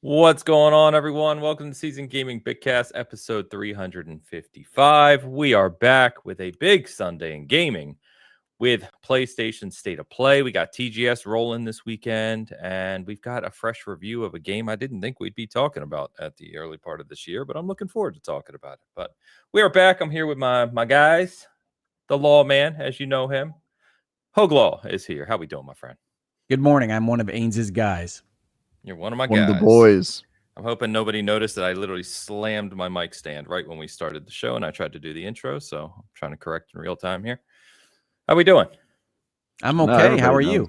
What's going on, everyone? Welcome to Season Gaming Bitcast, episode 355. We are back with a big Sunday in gaming with PlayStation's State of Play. We got TGS rolling this weekend, and we've got a fresh review of a game I didn't think we'd be talking about at the early part of this year, but I'm looking forward to talking about it. But we are back. I'm here with my guys, the Lawman, as you know him. Hoglaw is here. How we doing, my friend? Good morning. I'm one of Ains's guys. You're one of my One guys. of the boys. I'm hoping nobody noticed that I literally slammed my mic stand right when we started the show and I tried to do the intro. So I'm trying to correct in real time here. How we doing? I'm okay. How are you?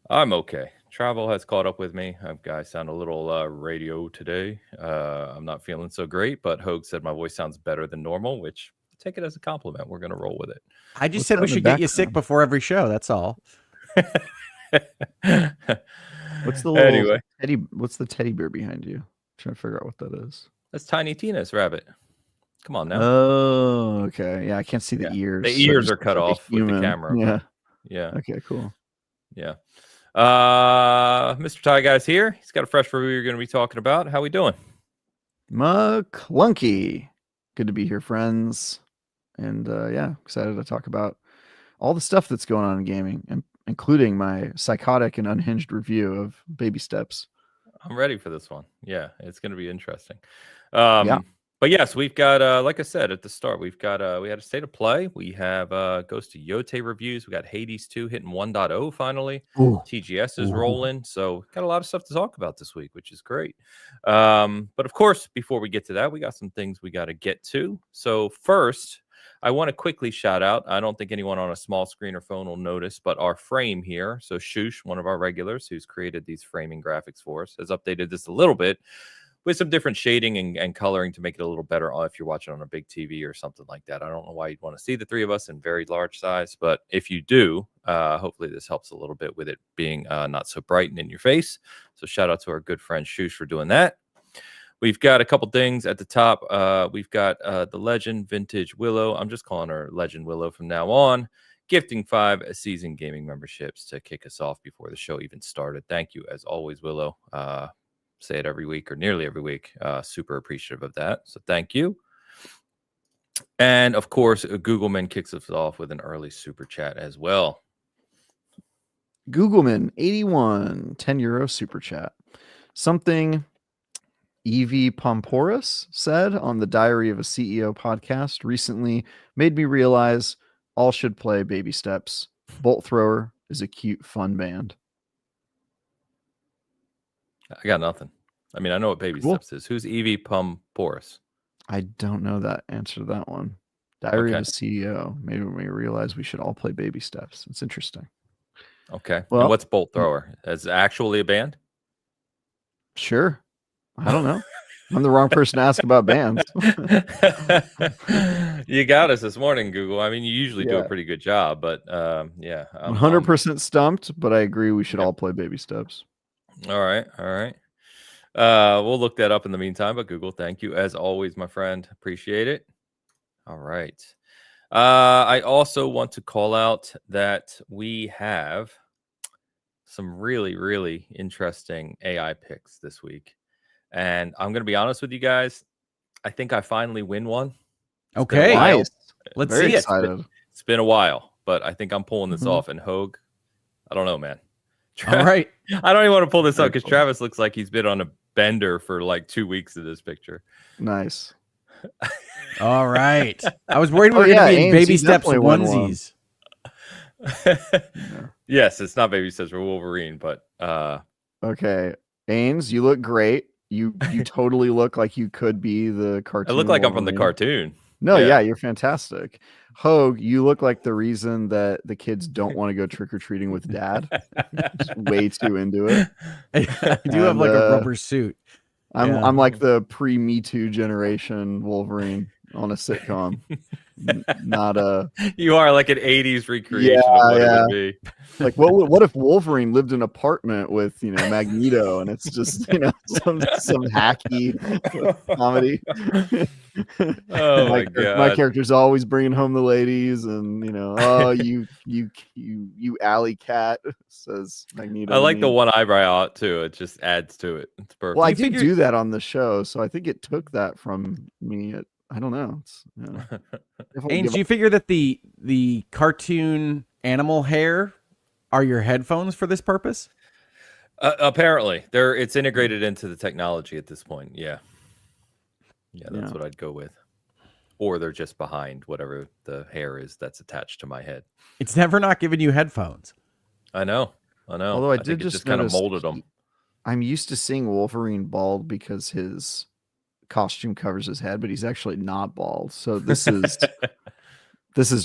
I'm okay. Travel has caught up with me. I sound a little radio today. I'm not feeling so great, but Hogue said my voice sounds better than normal, which take it as a compliment. We're going to roll with it. I just said we should get you sick before every show. That's all. What's the little Anyway. What's the teddy bear behind you? I'm trying to figure out what that is. That's Tiny Tina's rabbit. Come on now. Oh, okay. Yeah, I can't see the ears. The ears are cut off with the camera. Yeah. Yeah. Okay, cool. Yeah. Mr. Ty Guy's here. He's got a fresh review you're going to be talking about. How we doing? McClunky. Good to be here, friends. And yeah, excited to talk about all the stuff that's going on in gaming, and including my psychotic and unhinged review of Baby Steps. I'm ready for this one. Yeah, it's going to be interesting. Yeah. But yes, we've got, like I said at the start, we had a State of Play. We have Ghost of Yote reviews. We got Hades 2 hitting 1.0 finally. Ooh. TGS is rolling. So got a lot of stuff to talk about this week, which is great. But of course, before we get to that, we got some things we got to get to. So first, I want to quickly shout out, I don't think anyone on a small screen or phone will notice, but our frame here, so Shush, one of our regulars who's created these framing graphics for us, has updated this a little bit with some different shading and coloring to make it a little better if you're watching on a big TV or something like that. I don't know why you'd want to see the three of us in very large size, but if you do, hopefully this helps a little bit with it being not so bright and in your face. So shout out to our good friend Shush for doing that. We've got a couple things at the top. We've got the Legend Vintage Willow. I'm just calling her Legend Willow from now on. Gifting 5 season gaming memberships to kick us off before the show even started. Thank you, as always, Willow. Say it every week or nearly every week. Super appreciative of that. So thank you. And, of course, Googleman kicks us off with an early super chat as well. Googleman, 81, 10 euro super chat. Something Evie Pomporus said on the Diary of a CEO podcast recently made me realize all should play Baby Steps. Bolt Thrower is a cute, fun band. I got nothing. I mean, I know what Baby Steps is. Who's Evie Pomporus? I don't know that answer to that one. Diary of a CEO made me realize we should all play Baby Steps. It's interesting. Okay. Well, and what's Bolt Thrower? Is it actually a band? Sure. I don't know. I'm the wrong person to ask about bands. You got us this morning, Google. I mean, you usually do a pretty good job, but yeah. I'm 100% stumped, but I agree we should all play Baby Steps. All right. We'll look that up in the meantime, but Google, thank you. As always, my friend. Appreciate it. All right. I also want to call out that we have some really, really interesting AI picks this week. And I'm going to be honest with you guys. I think I finally win one. Okay. Nice. Let's Very see excited. It's been a while, but I think I'm pulling this off. And Hogue, I don't know, man. All right. I don't even want to pull this up because Travis looks like he's been on a bender for like 2 weeks in this picture. Nice. All right. I was worried we were going to be in Baby Steps onesies. Yes, it's not Baby Steps for Wolverine, but okay. Ains, you look great. You totally look like you could be the cartoon. I look like Wolverine. I'm from the cartoon. No, yeah, you're fantastic. Hogue, you look like the reason that the kids don't want to go trick-or-treating with dad. Just way too into it. I do have like a rubber suit. I'm like the pre-Me Too generation Wolverine. on a sitcom. Not a. You are like an 80s recreation of what it would be. Like what if Wolverine lived in an apartment with Magneto, and it's just some hacky comedy. Oh my god! My character's always bringing home the ladies, and you alley cat, says Magneto. I like the one eyebrow out too. It just adds to it. It's perfect. Well, I did do that on the show, so I think it took that from me. I don't know. Ains, do you figure that the cartoon animal hair are your headphones for this purpose? Apparently, it's integrated into the technology at this point. Yeah, that's what I'd go with. Or they're just behind whatever the hair is that's attached to my head. It's never not giving you headphones. I know. Although I did just kind of molded them. I'm used to seeing Wolverine bald because his costume covers his head, but he's actually not bald. So this is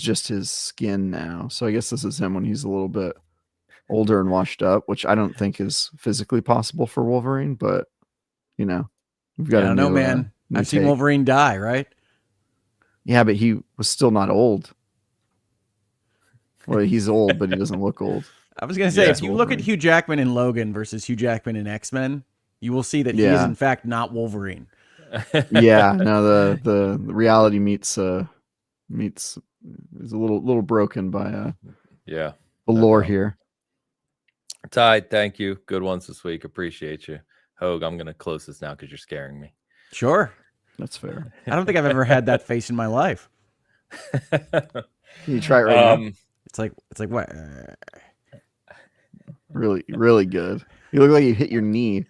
just his skin now. So I guess this is him when he's a little bit older and washed up, which I don't think is physically possible for Wolverine, but we've got I don't know, man. I've seen Wolverine die, right? Yeah, but he was still not old. Well, he's old, but he doesn't look old. I was going to say, if you look at Hugh Jackman in Logan versus Hugh Jackman in X-Men, you will see that he is in fact not Wolverine. Yeah, no, the reality meets is a little broken by the lore here. Ty, thank you. Good ones this week. Appreciate you. Hogue, I'm going to close this now because you're scaring me. Sure. That's fair. I don't think I've ever had that face in my life. Can you try it right now? It's like what? Really, really good. You look like you hit your knee.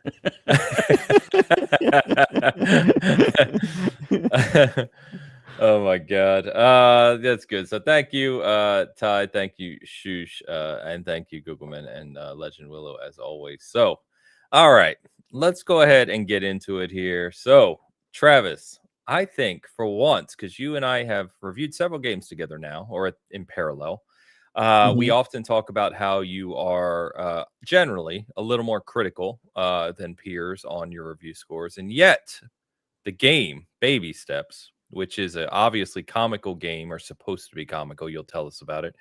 Oh my god. That's good. So thank you, Ty. Thank you, Shush, and thank you, Googleman and Legend Willow, as always. So, all right, let's go ahead and get into it here. So, Travis, I think for once, because you and I have reviewed several games together now, or in parallel. We often talk about how you are generally a little more critical than peers on your review scores. And yet the game Baby Steps, which is an obviously comical game, or supposed to be comical, you'll tell us about it,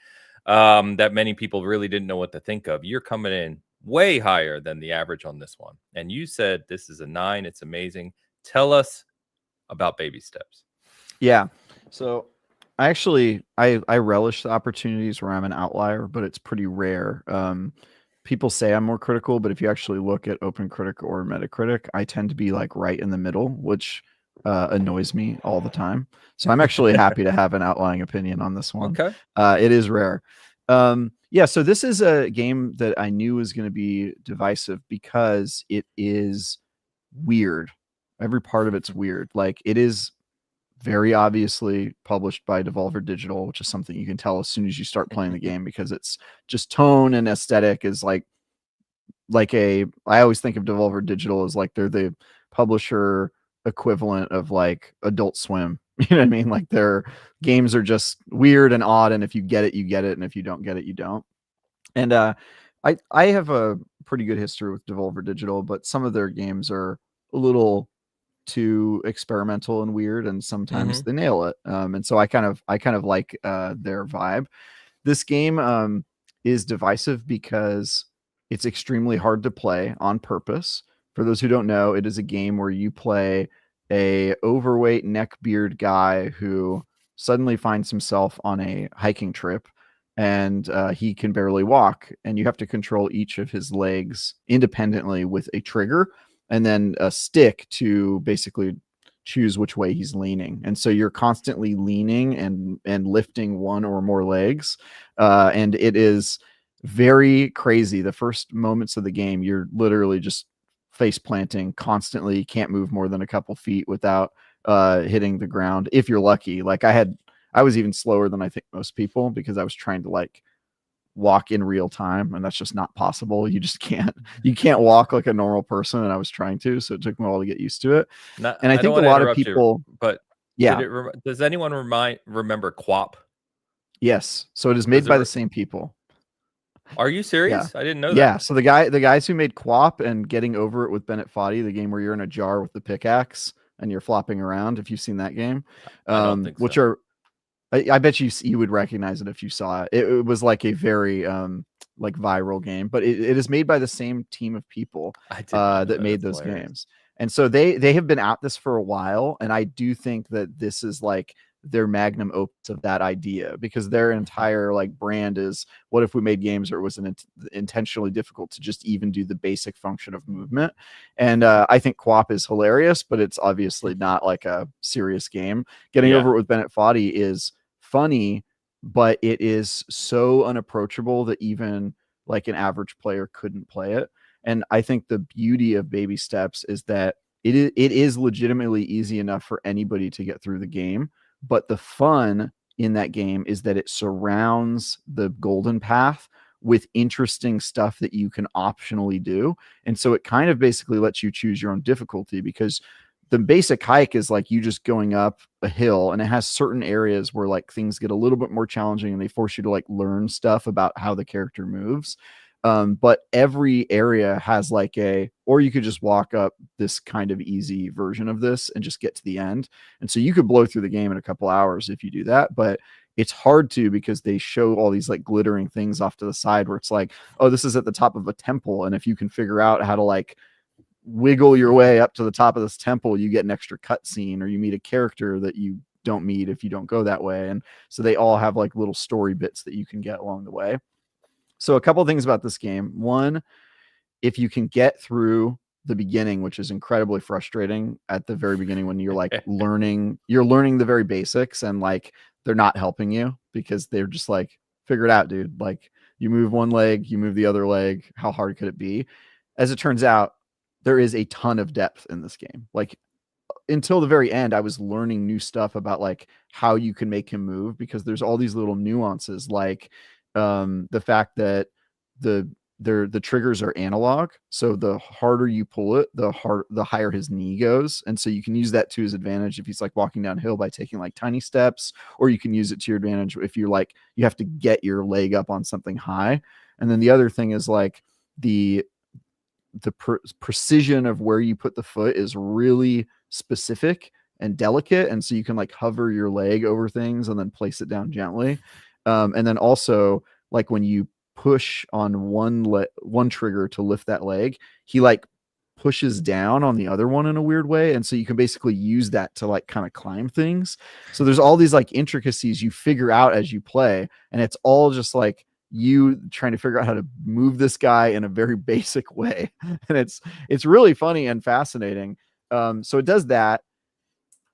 that many people really didn't know what to think of. You're coming in way higher than the average on this one. And you said this is a 9. It's amazing. Tell us about Baby Steps. Yeah. So I relish the opportunities where I'm an outlier, but it's pretty rare. People say I'm more critical, but if you actually look at OpenCritic or Metacritic, I tend to be like right in the middle, which annoys me all the time. So I'm actually happy to have an outlying opinion on this one. Okay. It is rare. So this is a game that I knew was going to be divisive because it is weird. Every part of it's weird. Like, it is very obviously published by Devolver Digital, which is something you can tell as soon as you start playing the game, because it's just tone and aesthetic is I always think of Devolver Digital as like they're the publisher equivalent of like Adult Swim. You know what I mean? Like, their games are just weird and odd, and if you get it, you get it, and if you don't get it, you don't. And I have a pretty good history with Devolver Digital, but some of their games are a little too experimental and weird, and sometimes they nail it. And so I kind of like their vibe. This game is divisive because it's extremely hard to play on purpose. For those who don't know, it is a game where you play a overweight neckbeard guy who suddenly finds himself on a hiking trip, and he can barely walk, and you have to control each of his legs independently with a trigger and then a stick to basically choose which way he's leaning. And so you're constantly leaning and lifting one or more legs. And it is very crazy. The first moments of the game, you're literally just face planting constantly. You can't move more than a couple feet without hitting the ground, if you're lucky. Like, I was even slower than I think most people, because I was trying to like walk in real time, and that's just not possible. You just can't. You can't walk like a normal person, and I was trying to, so it took me a while to get used to it. And I think a lot of people, but yeah. Does anyone remember QWOP? Yes. So it is made by the same people. Are you serious? Yeah. I didn't know that. Yeah. So the guys who made QWOP and Getting Over It with Bennett Foddy, the game where you're in a jar with the pickaxe and you're flopping around. If you've seen that game, I don't think which so. are, I bet you would recognize it if you saw it. It was like a very like viral game, but it is made by the same team of people I did not know that that. made That's those hilarious. games. And so they have been at this for a while, and I do think that this is like their magnum opus of that idea, because their entire like brand is, what if we made games where it was intentionally difficult to just even do the basic function of movement. And I think QWOP is hilarious, but it's obviously not like a serious game. Getting Yeah. Over It with Bennett Foddy is funny, but it is so unapproachable that even like an average player couldn't play it. And I think the beauty of Baby Steps is that it is legitimately easy enough for anybody to get through the game. But the fun in that game is that it surrounds the golden path with interesting stuff that you can optionally do. And so it kind of basically lets you choose your own difficulty, because the basic hike is like you just going up a hill, and it has certain areas where like things get a little bit more challenging and they force you to like learn stuff about how the character moves. But every area has like or you could just walk up this kind of easy version of this and just get to the end. And so you could blow through the game in a couple hours if you do that, but it's hard to, because they show all these like glittering things off to the side where it's like, oh, this is at the top of a temple. And if you can figure out how to like wiggle your way up to the top of this temple, you get an extra cutscene, or you meet a character that you don't meet if you don't go that way. And so they all have like little story bits that you can get along the way. So a couple of things about this game. One, if you can get through the beginning, which is incredibly frustrating at the very beginning when you're like learning the very basics, and like they're not helping you because they're just like, figure it out, dude. Like you move one leg, you move the other leg. How hard could it be? As it turns out, there is a ton of depth in this game. Like until the very end, I was learning new stuff about like how you can make him move, because there's all these little nuances, like the fact that the triggers are analog, so the harder you pull it, the higher his knee goes. And so you can use that to his advantage if he's like walking downhill by taking like tiny steps, or you can use it to your advantage if you're like, you have to get your leg up on something high. And then the other thing is like the precision of where you put the foot is really specific and delicate, and so you can like hover your leg over things and then place it down gently. And then also, like when you push on one trigger to lift that leg, he like pushes down on the other one in a weird way, and so you can basically use that to like kind of climb things. So there's all these like intricacies you figure out as you play, and it's all just like you trying to figure out how to move this guy in a very basic way. And it's really funny and fascinating. So it does that.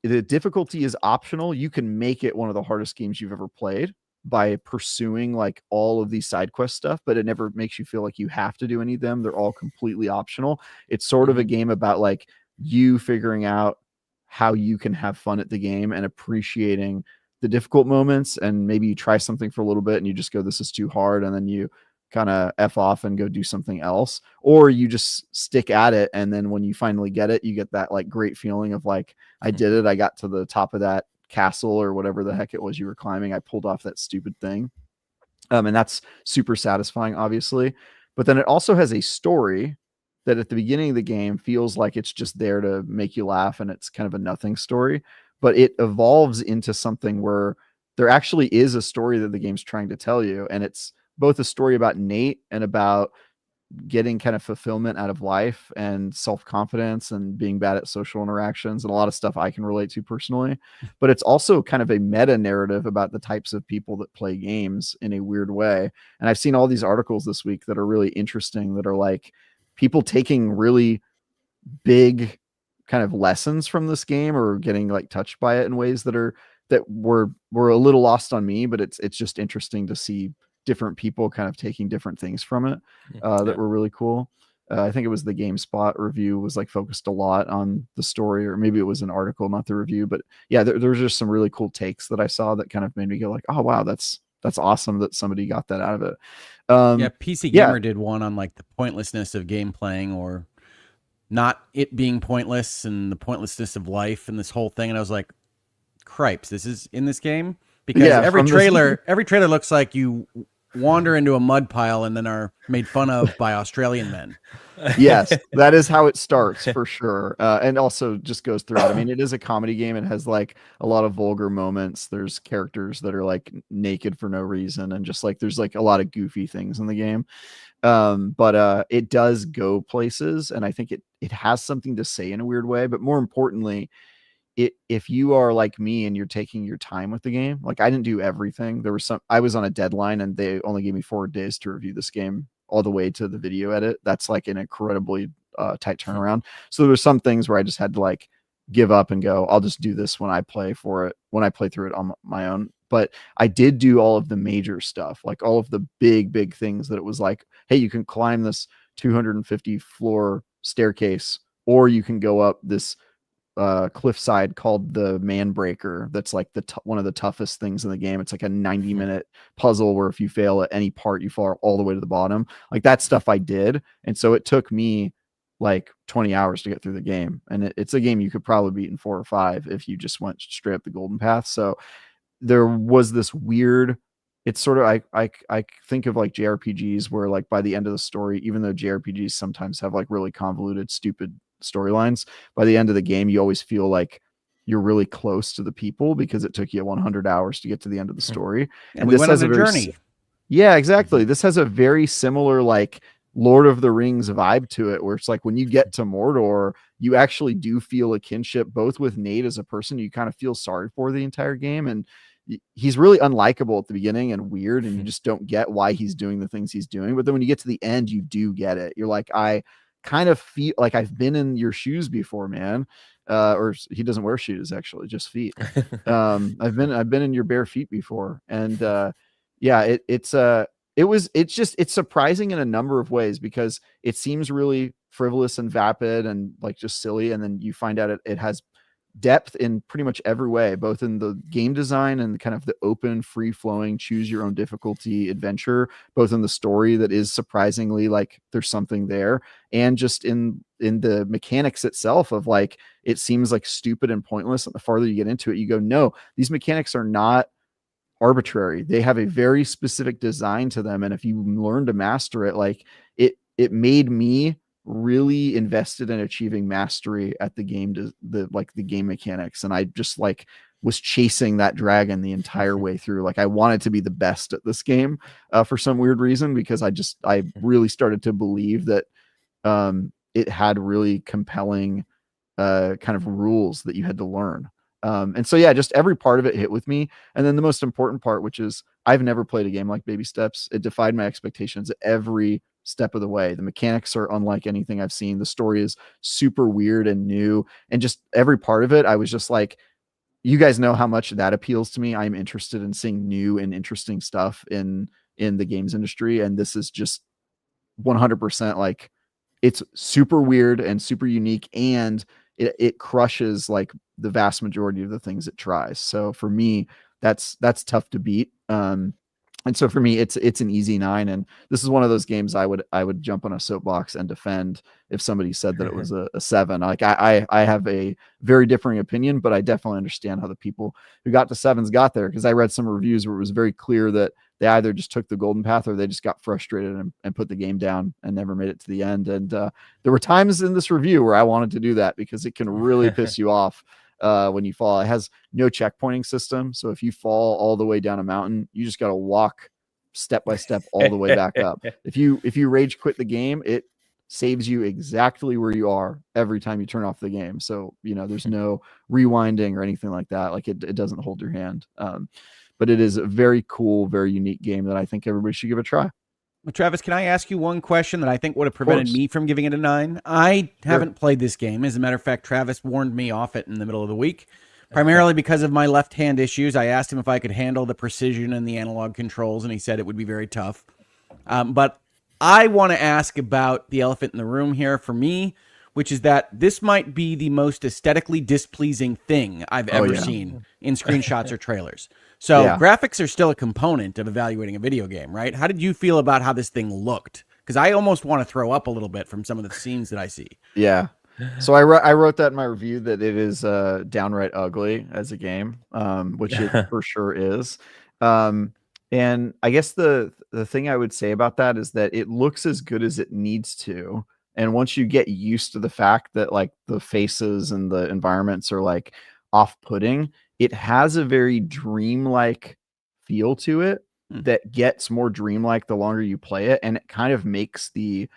The difficulty is optional. You can make it one of the hardest games you've ever played by pursuing like all of these side quest stuff, but it never makes you feel like you have to do any of them. They're all completely optional. It's sort of a game about like you figuring out how you can have fun at the game and appreciating the difficult moments. And maybe you try something for a little bit and you just go, this is too hard. And then you kind of F off and go do something else, or you just stick at it. And then when you finally get it, you get that like great feeling of like, I did it. I got to the top of that castle or whatever the heck it was you were climbing. I pulled off that stupid thing. And that's super satisfying, obviously. But then it also has a story that at the beginning of the game feels like it's just there to make you laugh, and it's kind of a nothing story, but it evolves into something where there actually is a story that the game's trying to tell you. And it's both a story about Nate and about getting kind of fulfillment out of life and self-confidence and being bad at social interactions, and a lot of stuff I can relate to personally. But it's also kind of a meta narrative about the types of people that play games in a weird way. And I've seen all these articles this week that are really interesting, that are like people taking really big kind of lessons from this game, or getting like touched by it in ways that were a little lost on me. But it's just interesting to see different people kind of taking different things from it that were really cool. I think it was the GameSpot review was like focused a lot on the story, or maybe it was an article, not the review. But yeah, there was just some really cool takes that I saw that kind of made me go like, oh wow, that's awesome that somebody got that out of it. Yeah, PC Gamer did one on like the pointlessness of game playing, or not it being pointless, and the pointlessness of life, and this whole thing. And I was like, cripes, this is in this game? Because every trailer looks like you wander into a mud pile and then are made fun of by Australian men. Yes, that is how it starts for sure. And also just goes throughout. I mean, it is a comedy game. It has like a lot of vulgar moments. There's characters that are like naked for no reason. And just like, there's like a lot of goofy things in the game. But it does go places. And I think it has something to say in a weird way, but more importantly, if you are like me and you're taking your time with the game, like I didn't do everything. I was on a deadline and they only gave me 4 days to review this game all the way to the video edit. That's like an incredibly tight turnaround. So there were some things where I just had to like give up and go, I'll just do this when I play through it on my own. But I did do all of the major stuff, like all of the big things that it was like, hey, you can climb this 250 floor staircase, or you can go up this cliffside called the Man Breaker. That's like one of the toughest things in the game. It's like a 90-minute puzzle where if you fail at any part, you fall all the way to the bottom. Like that stuff I did. And so it took me like 20 hours to get through the game. And it's a game you could probably beat in 4 or 5 if you just went straight up the golden path. So there was this weird, it's sort of, I think of like JRPGs where like by the end of the story, even though JRPGs sometimes have like really convoluted, stupid storylines, by the end of the game, you always feel like you're really close to the people because it took you 100 hours to get to the end of the story. And this has a journey. Yeah, exactly. This has a very similar like Lord of the Rings vibe to it, where it's like when you get to Mordor, you actually do feel a kinship both with Nate as a person you kind of feel sorry for the entire game, and he's really unlikable at the beginning and weird, and you just don't get why he's doing the things he's doing. But then when you get to the end, you do get it. You're like, I kind of feel like I've been in your shoes before, man. Or he doesn't wear shoes, actually, just feet. I've been in your bare feet before. And yeah, it's surprising in a number of ways because it seems really frivolous and vapid and like just silly. And then you find out it has depth in pretty much every way, both in the game design and kind of the open, free flowing, choose your own difficulty adventure, both in the story that is surprisingly like there's something there, and just in the mechanics itself of like, it seems like stupid and pointless. And the farther you get into it, you go, no, these mechanics are not arbitrary. They have a very specific design to them. And if you learn to master it, like it made me really invested in achieving mastery at the game, the game mechanics. And I just like was chasing that dragon the entire way through. Like I wanted to be the best at this game for some weird reason, because I really started to believe that it had really compelling kind of rules that you had to learn. And so, yeah, just every part of it hit with me. And then the most important part, which is I've never played a game like Baby Steps. It defied my expectations every step of the way. The mechanics are unlike anything I've seen. The story is super weird and new, and just every part of it, I was just like, you guys know how much that appeals to me. I'm interested in seeing new and interesting stuff in the games industry. And this is just 100% like, it's super weird and super unique, and it crushes like the vast majority of the things it tries. So for me, that's tough to beat. And so for me, it's an easy 9. And this is one of those games I would jump on a soapbox and defend if somebody said that it was a 7. Like I have a very differing opinion, but I definitely understand how the people who got to 7s got there, because I read some reviews where it was very clear that they either just took the golden path or they just got frustrated and put the game down and never made it to the end. And there were times in this review where I wanted to do that, because it can really piss you off when you fall. It has no checkpointing system. So if you fall all the way down a mountain, you just got to walk step by step all the way back up. If you rage quit the game, it saves you exactly where you are every time you turn off the game. So, there's no rewinding or anything like that. Like it doesn't hold your hand. But it is a very cool, very unique game that I think everybody should give a try. Well, Travis, can I ask you one question that I think would have prevented me from giving it a 9? I haven't played this game. As a matter of fact, Travis warned me off it in the middle of the week, primarily because of my left-hand issues. I asked him if I could handle the precision and the analog controls, and he said it would be very tough. But I want to ask about the elephant in the room here for me, which is that this might be the most aesthetically displeasing thing I've ever seen in screenshots or trailers. So graphics are still a component of evaluating a video game, right? How did you feel about how this thing looked? Because I almost want to throw up a little bit from some of the scenes that I see. Yeah. So I wrote that in my review, that it is downright ugly as a game, which it for sure is. And I guess the thing I would say about that is that it looks as good as it needs to. And once you get used to the fact that like the faces and the environments are like off-putting, it has a very dreamlike feel to it that gets more dreamlike the longer you play it, and it kind of makes the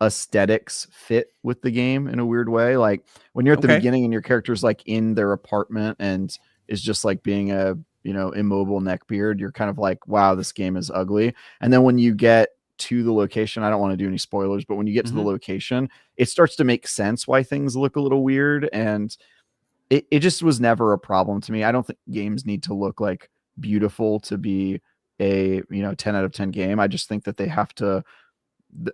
aesthetics fit with the game in a weird way. Like when you're at the beginning and your character's like in their apartment and is just like being a immobile neckbeard, you're kind of like, wow, this game is ugly. And then when you get to the location, I don't want to do any spoilers, but when you get to the location, it starts to make sense why things look a little weird. And it just was never a problem to me. I don't think games need to look like beautiful to be a 10 out of 10 game. I just think that they have to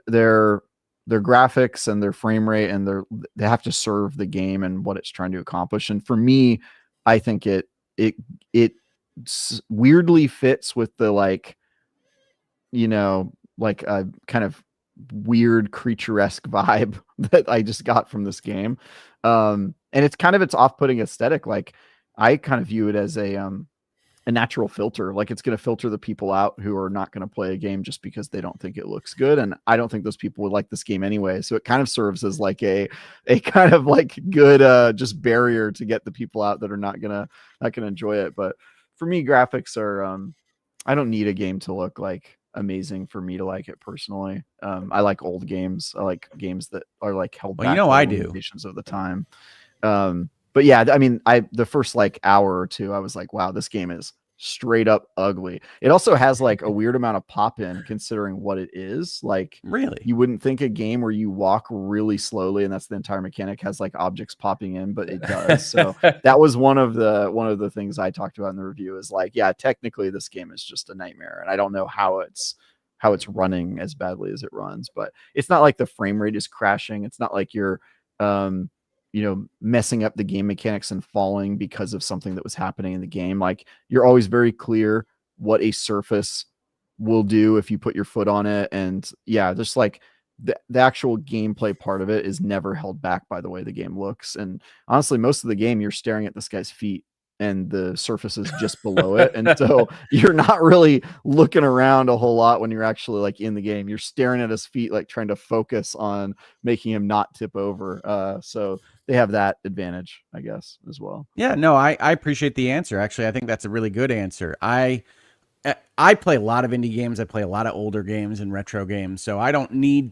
their graphics and their frame rate and they have to serve the game and what it's trying to accomplish. And for me, I think it weirdly fits with the like a kind of weird creature-esque vibe that I just got from this game. And it's kind of its off-putting aesthetic. Like I kind of view it as a natural filter. Like it's going to filter the people out who are not going to play a game just because they don't think it looks good. And I don't think those people would like this game anyway. So it kind of serves as like a kind of like good, just barrier to get the people out that are not going to enjoy it. But for me, graphics are, I don't need a game to look like amazing for me to like it personally. I like old games. I like games that are like held back by the limitations of the time. But yeah, I mean, the first like hour or two, I was like, wow, this game is straight up ugly. It also has like a weird amount of pop in considering what it is. Like, really, you wouldn't think a game where you walk really slowly and that's the entire mechanic has like objects popping in, but it does. So that was one of the things I talked about in the review is like, yeah, technically this game is just a nightmare, and I don't know how it's running as badly as it runs, but it's not like the frame rate is crashing. It's not like you're messing up the game mechanics and falling because of something that was happening in the game. Like you're always very clear what a surface will do if you put your foot on it. And yeah, just like the actual gameplay part of it is never held back by the way the game looks. And honestly, most of the game you're staring at this guy's feet and the surface is just below it. And so you're not really looking around a whole lot when you're actually like in the game. You're staring at his feet, like trying to focus on making him not tip over. So they have that advantage, I guess, as well. Yeah, no, I appreciate the answer. Actually, I think that's a really good answer. I play a lot of indie games. I play a lot of older games and retro games. So I don't need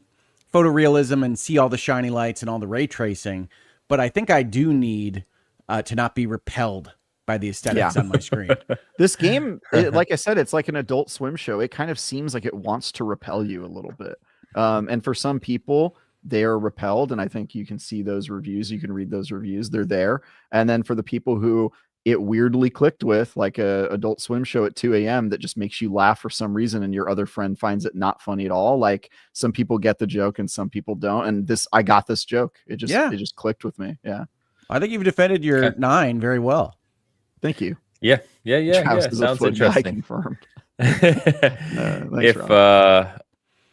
photorealism and see all the shiny lights and all the ray tracing. But I think I do need to not be repelled by the aesthetics on my screen. This game, like I said, it's like an Adult Swim show. It kind of seems like it wants to repel you a little bit. And for some people, they are repelled. And I think you can see those reviews. You can read those reviews. They're there. And then for the people who it weirdly clicked with, like a Adult Swim show at 2 a.m. that just makes you laugh for some reason and your other friend finds it not funny at all. Like some people get the joke and some people don't. And I got this joke. It just clicked with me. Yeah. I think you've defended your 9 very well. Thank you. Yeah. Sounds interesting. Confirmed.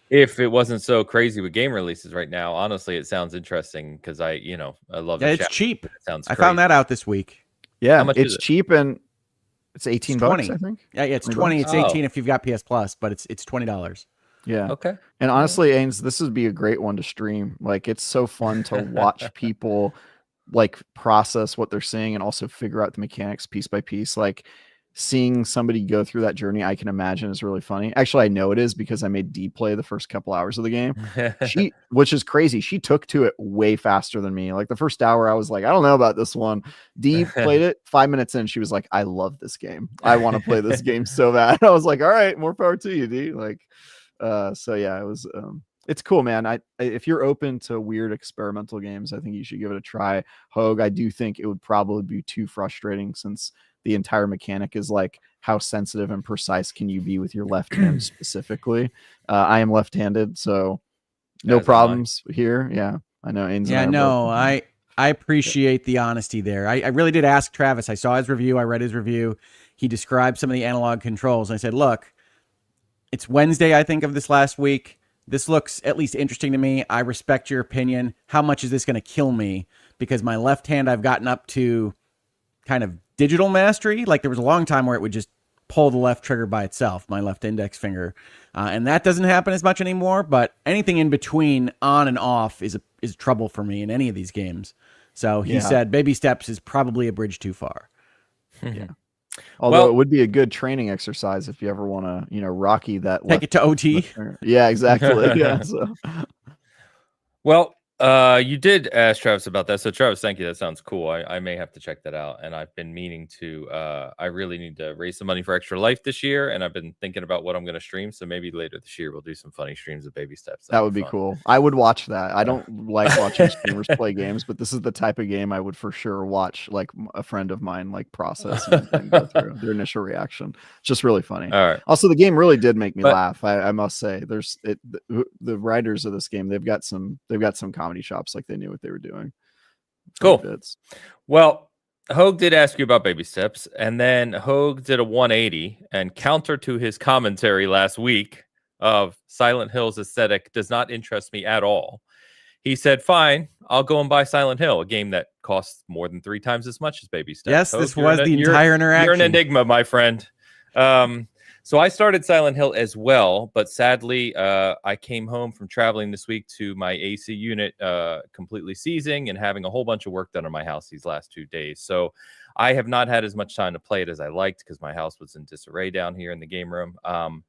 If it wasn't so crazy with game releases right now, honestly, it sounds interesting because I love it. It's cheap. It sounds I found that out this week. Yeah, how much it's cheap and it's $18, I think. Yeah, it's 20. It's 18 if you've got PS Plus, but it's $20. Yeah. Okay. And honestly, Ains, this would be a great one to stream. Like it's so fun to watch people like process what they're seeing and also figure out the mechanics piece by piece. Like seeing somebody go through that journey, I can imagine is really funny. Actually, I know it is because I made Dee play the first couple hours of the game. Which is crazy. She took to it way faster than me. Like the first hour, I was like, I don't know about this one. Dee played it 5 minutes in. She was like, I love this game. I want to play this game so bad. I was like, all right, more power to you, Dee. Like, so yeah, it was, it's cool, man. If you're open to weird experimental games, I think you should give it a try. Hogue, I do think it would probably be too frustrating since the entire mechanic is like how sensitive and precise can you be with your left hand specifically. I am left-handed, so no problems here. Yeah, I know. Ains I appreciate the honesty there. I really did ask Travis. I saw his review. I read his review. He described some of the analog controls. I said, look, it's Wednesday, I think, of this last week. This looks at least interesting to me. I respect your opinion. How much is this going to kill me? Because my left hand, I've gotten up to kind of digital mastery. Like there was a long time where it would just pull the left trigger by itself, my left index finger. And that doesn't happen as much anymore, but anything in between on and off is trouble for me in any of these games. So he said baby steps is probably a bridge too far. Yeah. Although it would be a good training exercise if you ever want to, Rocky that. Take it to OT. Yeah, exactly. Yeah. So. Well, you did ask Travis about that. So Travis, thank you. That sounds cool. I may have to check that out. And I've been meaning to, I really need to raise some money for Extra Life this year. And I've been thinking about what I'm going to stream. So maybe later this year, we'll do some funny streams of baby steps. That would be cool. I would watch that. I don't like watching streamers play games, but this is the type of game I would for sure watch, like a friend of mine, like process and go through their initial reaction. It's just really funny. All right. Also, the game really did make me laugh. I must say, the writers of this game, they've got some comedy chops, like they knew what they were doing. Cool. Well, Hogue did ask you about baby steps, and then Hogue did a 180 and counter to his commentary last week of Silent Hill's aesthetic does not interest me at all. He said, fine, I'll go and buy Silent Hill, a game that costs more than 3 times as much as baby steps. Yes, Hogue, this was the entire interaction. You're an enigma, my friend. So I started Silent Hill as well, but sadly, I came home from traveling this week to my AC unit completely seizing and having a whole bunch of work done on my house these last 2 days. So I have not had as much time to play it as I liked because my house was in disarray down here in the game room.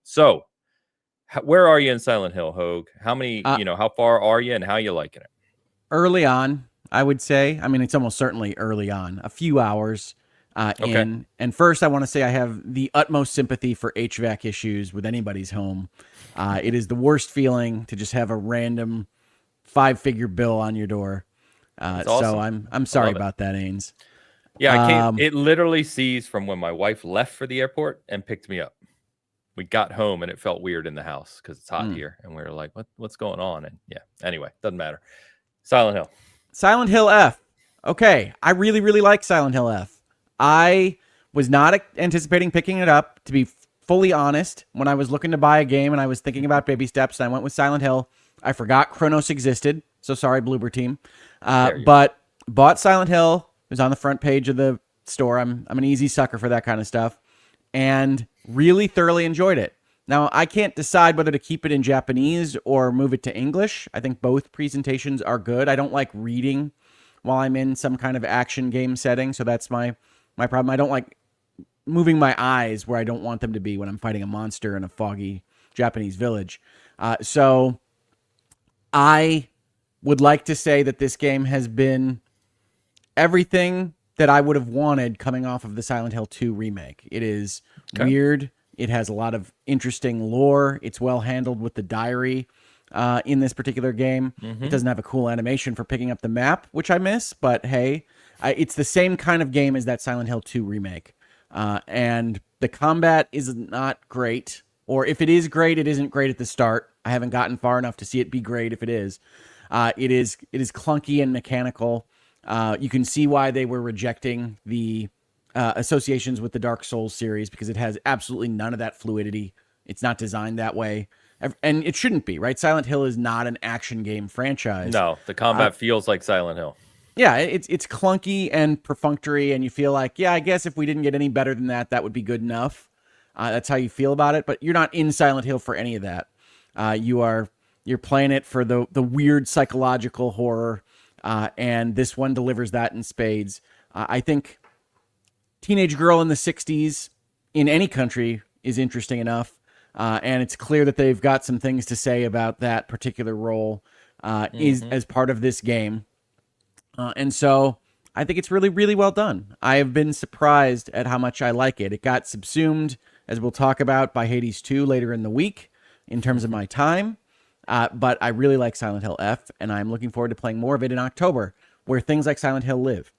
So where are you in Silent Hill, Hogue? How many, how far are you and how you liking it? Early on, I would say. I mean, it's almost certainly early on, a few hours. And first, I want to say I have the utmost sympathy for HVAC issues with anybody's home. It is the worst feeling to just have a random 5-figure bill on your door. Awesome. So I'm sorry about that, Ains. Yeah, it literally seized from when my wife left for the airport and picked me up. We got home and it felt weird in the house because it's hot here, and we were like, "What's going on?" And anyway, doesn't matter. Silent Hill. Silent Hill F. Okay, I really, really like Silent Hill F. I was not anticipating picking it up, to be fully honest. When I was looking to buy a game and I was thinking about baby steps, and I went with Silent Hill, I forgot Chronos existed. So sorry, Bloober team. But bought Silent Hill. It was on the front page of the store. I'm an easy sucker for that kind of stuff, and really thoroughly enjoyed it. Now, I can't decide whether to keep it in Japanese or move it to English. I think both presentations are good. I don't like reading while I'm in some kind of action game setting, so that's my problem. I don't like moving my eyes where I don't want them to be when I'm fighting a monster in a foggy Japanese village. So I would like to say that this game has been everything that I would have wanted coming off of the Silent Hill 2 remake. It is weird. It has a lot of interesting lore. It's well handled with the diary in this particular game. It doesn't have a cool animation for picking up the map, which I miss, but hey, it's the same kind of game as that Silent Hill 2 remake. And the combat is not great, or if it is great, it isn't great at the start. I haven't gotten far enough to see it be great if it is. It is clunky and mechanical. You can see why they were rejecting the associations with the Dark Souls series, because it has absolutely none of that fluidity. It's not designed that way. And it shouldn't be, right? Silent Hill is not an action game franchise. No, the combat feels like Silent Hill. Yeah, it's clunky and perfunctory, and you feel like, I guess if we didn't get any better than that, that would be good enough. That's how you feel about it, but you're not in Silent Hill for any of that. You're playing it for the weird psychological horror, and this one delivers that in spades. I think teenage girl in the 60s in any country is interesting enough, and it's clear that they've got some things to say about that particular role is as part of this game. And so I think it's really, really well done. I have been surprised at how much I like it. It got subsumed, as we'll talk about, by Hades 2 later in the week in terms of my time. But I really like Silent Hill F, and I'm looking forward to playing more of it in October, where things like Silent Hill live.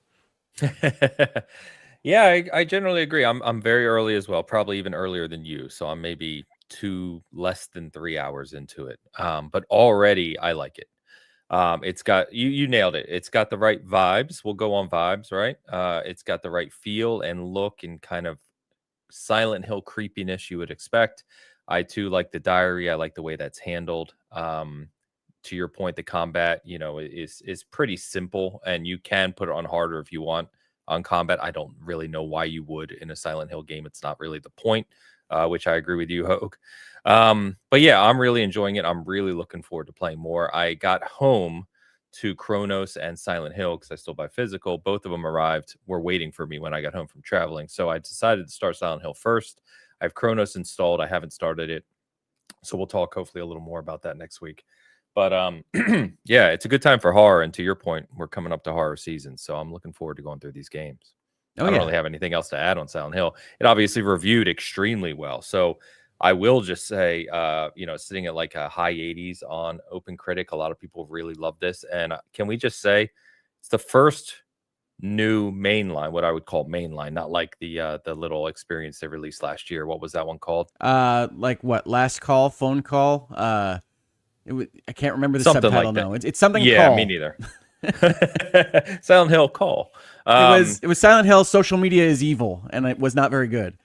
Yeah, I generally agree. I'm very early as well, probably even earlier than you. So I'm maybe less than 3 hours into it. But already I like it. It's got you nailed it. It's got the right vibes. We'll go on vibes, right? It's got the right feel and look and kind of Silent Hill creepiness you would expect. I too like the diary. I like the way that's handled. To your point, the combat, is pretty simple, and you can put it on harder if you want. on combat. I don't really know why you would in a Silent Hill game. It's not really the point, which I agree with you, Hogue. But yeah, I'm really enjoying it. I'm really looking forward to playing more. I got home to Chronos and Silent Hill because I still buy physical. Both of them were waiting for me when I got home from traveling. So I decided to start Silent Hill first. I have Chronos installed. I haven't started it. So we'll talk hopefully a little more about that next week. But yeah, it's a good time for horror. And to your point, we're coming up to horror season. So I'm looking forward to going through these games. I don't really have anything else to add on Silent Hill. It obviously reviewed extremely well. So I will just say, sitting at like a high 80s on OpenCritic. A lot of people really love this. And can we just say it's the first new mainline, what I would call mainline, not like the little experience they released last year. What was that one called? Like what? Last Call, Phone Call. I can't remember the something subtitle like that. now. It's something. Yeah, Call. Me neither. Silent Hill Call. It was Silent Hill. Social Media is Evil, and it was not very good.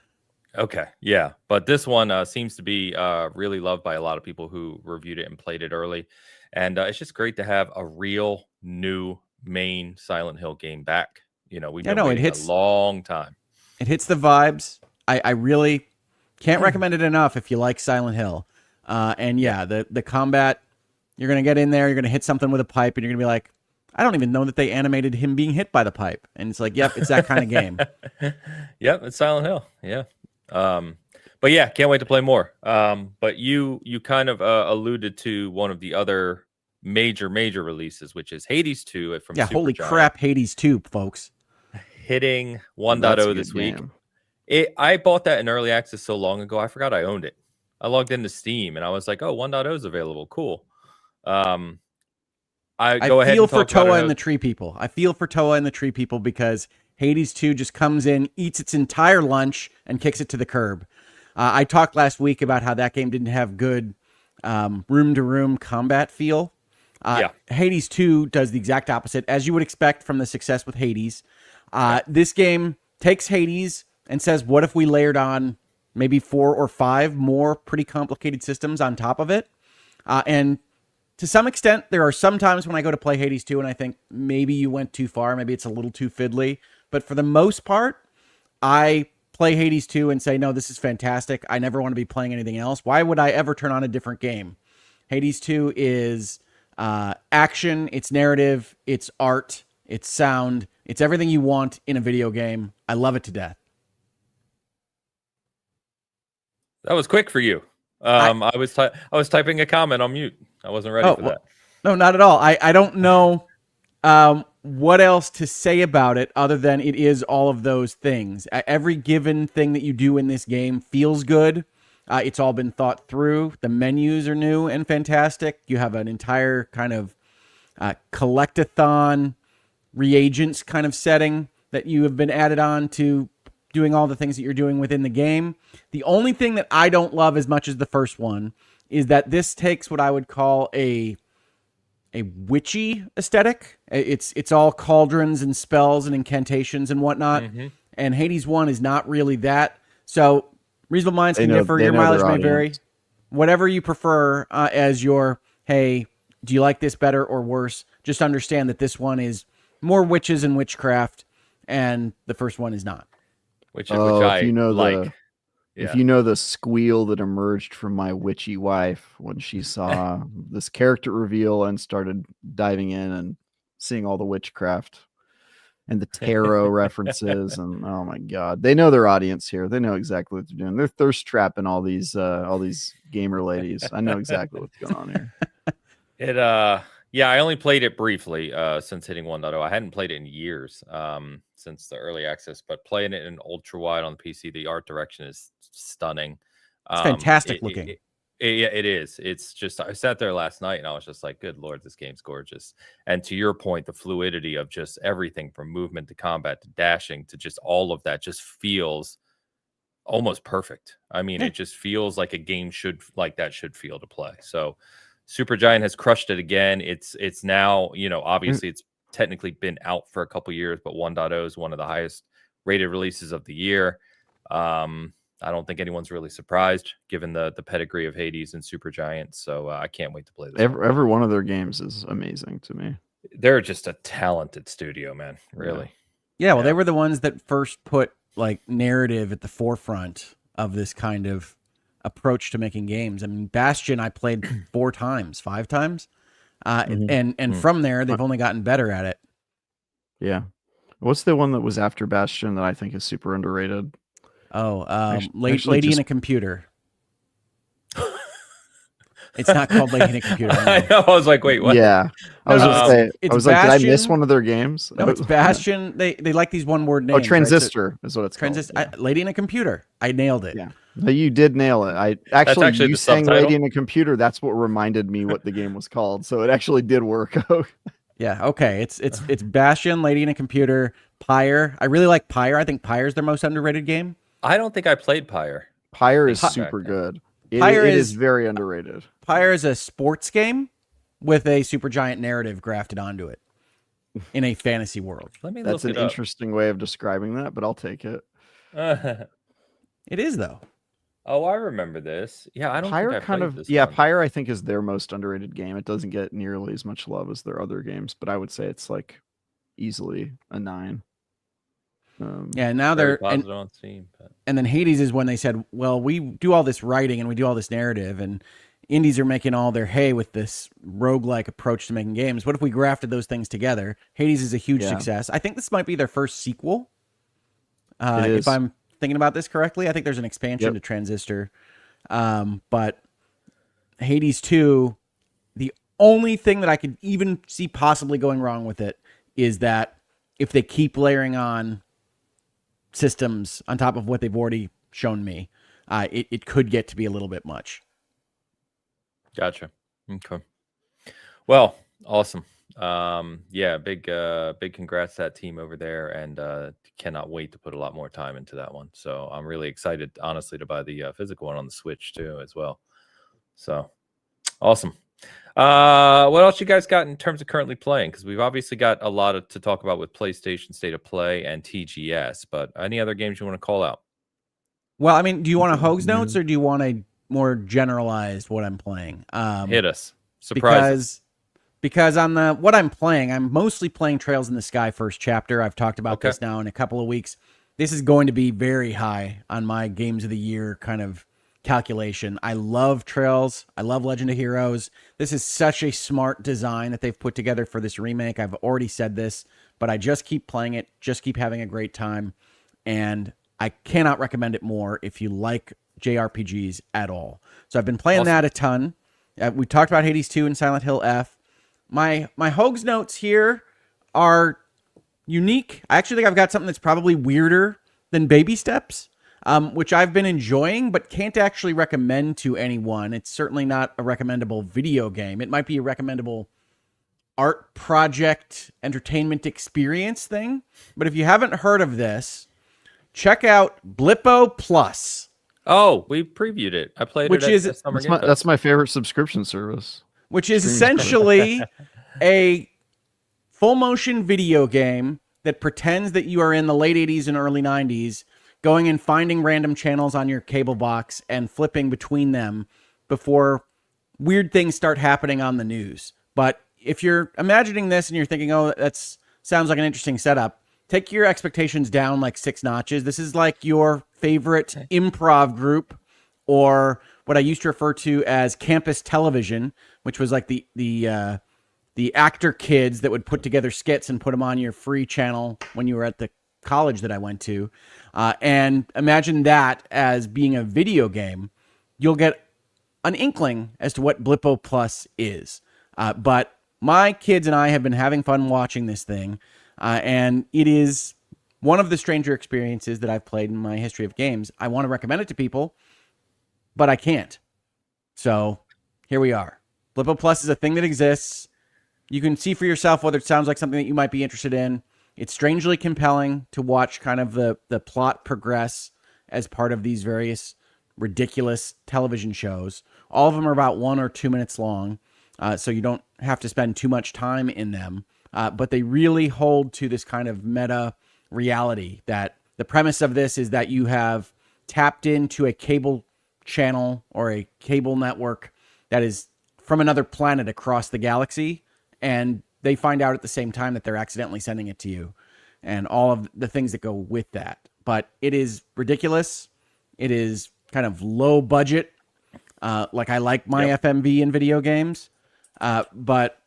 Okay, yeah, but this one seems to be really loved by a lot of people who reviewed it and played it early, and it's just great to have a real new main Silent Hill game back. We've been waiting a long time. It hits the vibes. I really can't recommend it enough if you like Silent Hill. And yeah, the combat, you're gonna get in there, you're gonna hit something with a pipe, and you're gonna be like, I don't even know that they animated him being hit by the pipe, and it's like, yep, it's that kind of game. Yep, it's Silent Hill. Yeah. But yeah, can't wait to play more. But you kind of alluded to one of the other major releases, which is Hades 2 from Supergiant. Holy crap, Hades 2, folks. Hitting 1.0 this week. I bought that in early access so long ago, I forgot I owned it. I logged into Steam and I was like, oh, 1.0 is available. Cool. I feel for Toa and the Tree People. I feel for Toa and the Tree People because Hades 2 just comes in, eats its entire lunch, and kicks it to the curb. I talked last week about how that game didn't have good room-to-room combat feel. Hades 2 does the exact opposite, as you would expect from the success with Hades. This game takes Hades and says, what if we layered on maybe 4 or 5 more pretty complicated systems on top of it? And to some extent, there are some times when I go to play Hades 2 and I think maybe you went too far, maybe it's a little too fiddly. But for the most part, I play Hades 2 and say, no, this is fantastic. I never want to be playing anything else. Why would I ever turn on a different game? Hades 2 is action, it's narrative, it's art, it's sound, it's everything you want in a video game. I love it to death. That was quick for you. I was typing a comment on mute. I wasn't ready for that. No, not at all. I don't know what else to say about it other than it is all of those things. Every given thing that you do in this game feels good. It's all been thought through. The menus are new and fantastic. You have an entire kind of collectathon reagents kind of setting that you have been added on to doing all the things that you're doing within the game. The only thing that I don't love as much as the first one is that this takes what I would call a witchy aesthetic. It's all cauldrons and spells and incantations and whatnot. Mm-hmm. And Hades 1 is not really that. So reasonable minds can differ. Your mileage may vary. Whatever you prefer as your, hey, do you like this better or worse? Just understand that this one is more witches and witchcraft, and the first one is not. Which I like. If you know the squeal that emerged from my witchy wife when she saw this character reveal and started diving in and seeing all the witchcraft and the tarot references, and oh my god, they know their audience here. They know exactly what they're doing. They're thirst trapping all these gamer ladies. I know exactly what's going on here. I only played it briefly since hitting 1.0. I hadn't played it in years since the early access, but playing it in ultra wide on the PC, the art direction is stunning. It's fantastic looking. It is. It's just, I sat there last night and I was just like, good Lord, this game's gorgeous. And to your point, the fluidity of just everything from movement to combat to dashing to just all of that just feels almost perfect. I mean, it just feels like a game should feel to play. So Supergiant has crushed it again. It's now, obviously it's technically been out for a couple years, but 1.0 is one of the highest rated releases of the year. I don't think anyone's really surprised given the pedigree of Hades and Supergiant. So I can't wait to play this. Every one of their games is amazing to me. They're just a talented studio, man. Really. Yeah, well, they were the ones that first put like narrative at the forefront of this kind of approach to making games. I mean, Bastion I played 4 times, 5 times, and from there they've only gotten better at it. Yeah. What's the one that was after Bastion that I think is super underrated? Lady in a Computer. It's not called Lady in a Computer. I know. I was like, wait, what? Yeah. I was gonna say, it's I was like, did I miss Bastion. one of their games? No, it's Bastion. They like these one-word names. Oh, Transistor is what it's Transistor. called. Yeah. Lady in a Computer. I nailed it. Yeah. No, you did nail it. Actually you the saying subtitle. Lady in a Computer, that's what reminded me what the game was called. So it actually did work. Yeah, okay. It's Bastion, Lady in a Computer, Pyre. I really like Pyre. I think Pyre's their most underrated game. I don't think I played Pyre. Pyre is super good. It is very underrated. Pyre is a sports game with a Supergiant narrative grafted onto it in a fantasy world. That's an interesting way of describing that, but I'll take it. It is, though. Oh, I remember this. Yeah, I don't Pyre think I played this yeah, one. Pyre I think is their most underrated game. It doesn't get nearly as much love as their other games, but I would say it's like easily a 9. Yeah, now they're on Steam, and then Hades is when they said, well, we do all this writing and we do all this narrative, and indies are making all their hay with this roguelike approach to making games. What if we grafted those things together? Hades is a huge success. I think this might be their first sequel. If I'm thinking about this correctly, I think there's an expansion to Transistor. But Hades 2, the only thing that I could even see possibly going wrong with it is that if they keep layering on systems on top of what they've already shown me, it could get to be a little bit much. Gotcha. Okay. Well, awesome. Yeah, big congrats to that team over there, and cannot wait to put a lot more time into that one. So I'm really excited, honestly, to buy the physical one on the Switch too, as well. So awesome. What else you guys got in terms of currently playing? Because we've obviously got a lot to talk about with PlayStation State of Play and TGS, but any other games you want to call out? Well, I mean, do you want a Hogs Notes or do you want a more generalized what I'm playing? Hit us. Surprise. Because on what I'm playing, I'm mostly playing Trails in the Sky first chapter. I've talked about this now in a couple of weeks. This is going to be very high on my games of the year kind of calculation. I love Trails. I love Legend of Heroes. This is such a smart design that they've put together for this remake. I've already said this, but I just keep playing it, just keep having a great time, and I cannot recommend it more if you like JRPGs at all. So I've been playing that a ton. We talked about Hades 2 and Silent Hill F. My Hogs Notes here are unique. I actually think I've got something that's probably weirder than Baby Steps, which I've been enjoying, but can't actually recommend to anyone. It's certainly not a recommendable video game. It might be a recommendable art project, entertainment experience thing. But if you haven't heard of this, check out Blippo Plus. Oh, we previewed it. I played it at Summer Game Fest. That's my favorite subscription service. Which is essentially a full motion video game that pretends that you are in the late 80s and early 90s, going and finding random channels on your cable box and flipping between them before weird things start happening on the news. But if you're imagining this and you're thinking, oh, that sounds like an interesting setup, take your expectations down like 6 notches. This is like your favorite improv group, or what I used to refer to as campus television, which was like the actor kids that would put together skits and put them on your free channel when you were at the college that I went to. And imagine that as being a video game. You'll get an inkling as to what Blippo Plus is. But my kids and I have been having fun watching this thing, and it is one of the stranger experiences that I've played in my history of games. I want to recommend it to people, but I can't. So here we are. Blippo Plus is a thing that exists. You can see for yourself whether it sounds like something that you might be interested in. It's strangely compelling to watch kind of the plot progress as part of these various ridiculous television shows. All of them are about 1 or 2 minutes long, so you don't have to spend too much time in them. But they really hold to this kind of meta reality that the premise of this is that you have tapped into a cable channel or a cable network that is from another planet across the galaxy, and they find out at the same time that they're accidentally sending it to you. and all of the things that go with that. But it is ridiculous. It is kind of low budget. Like I like my FMV in video games, but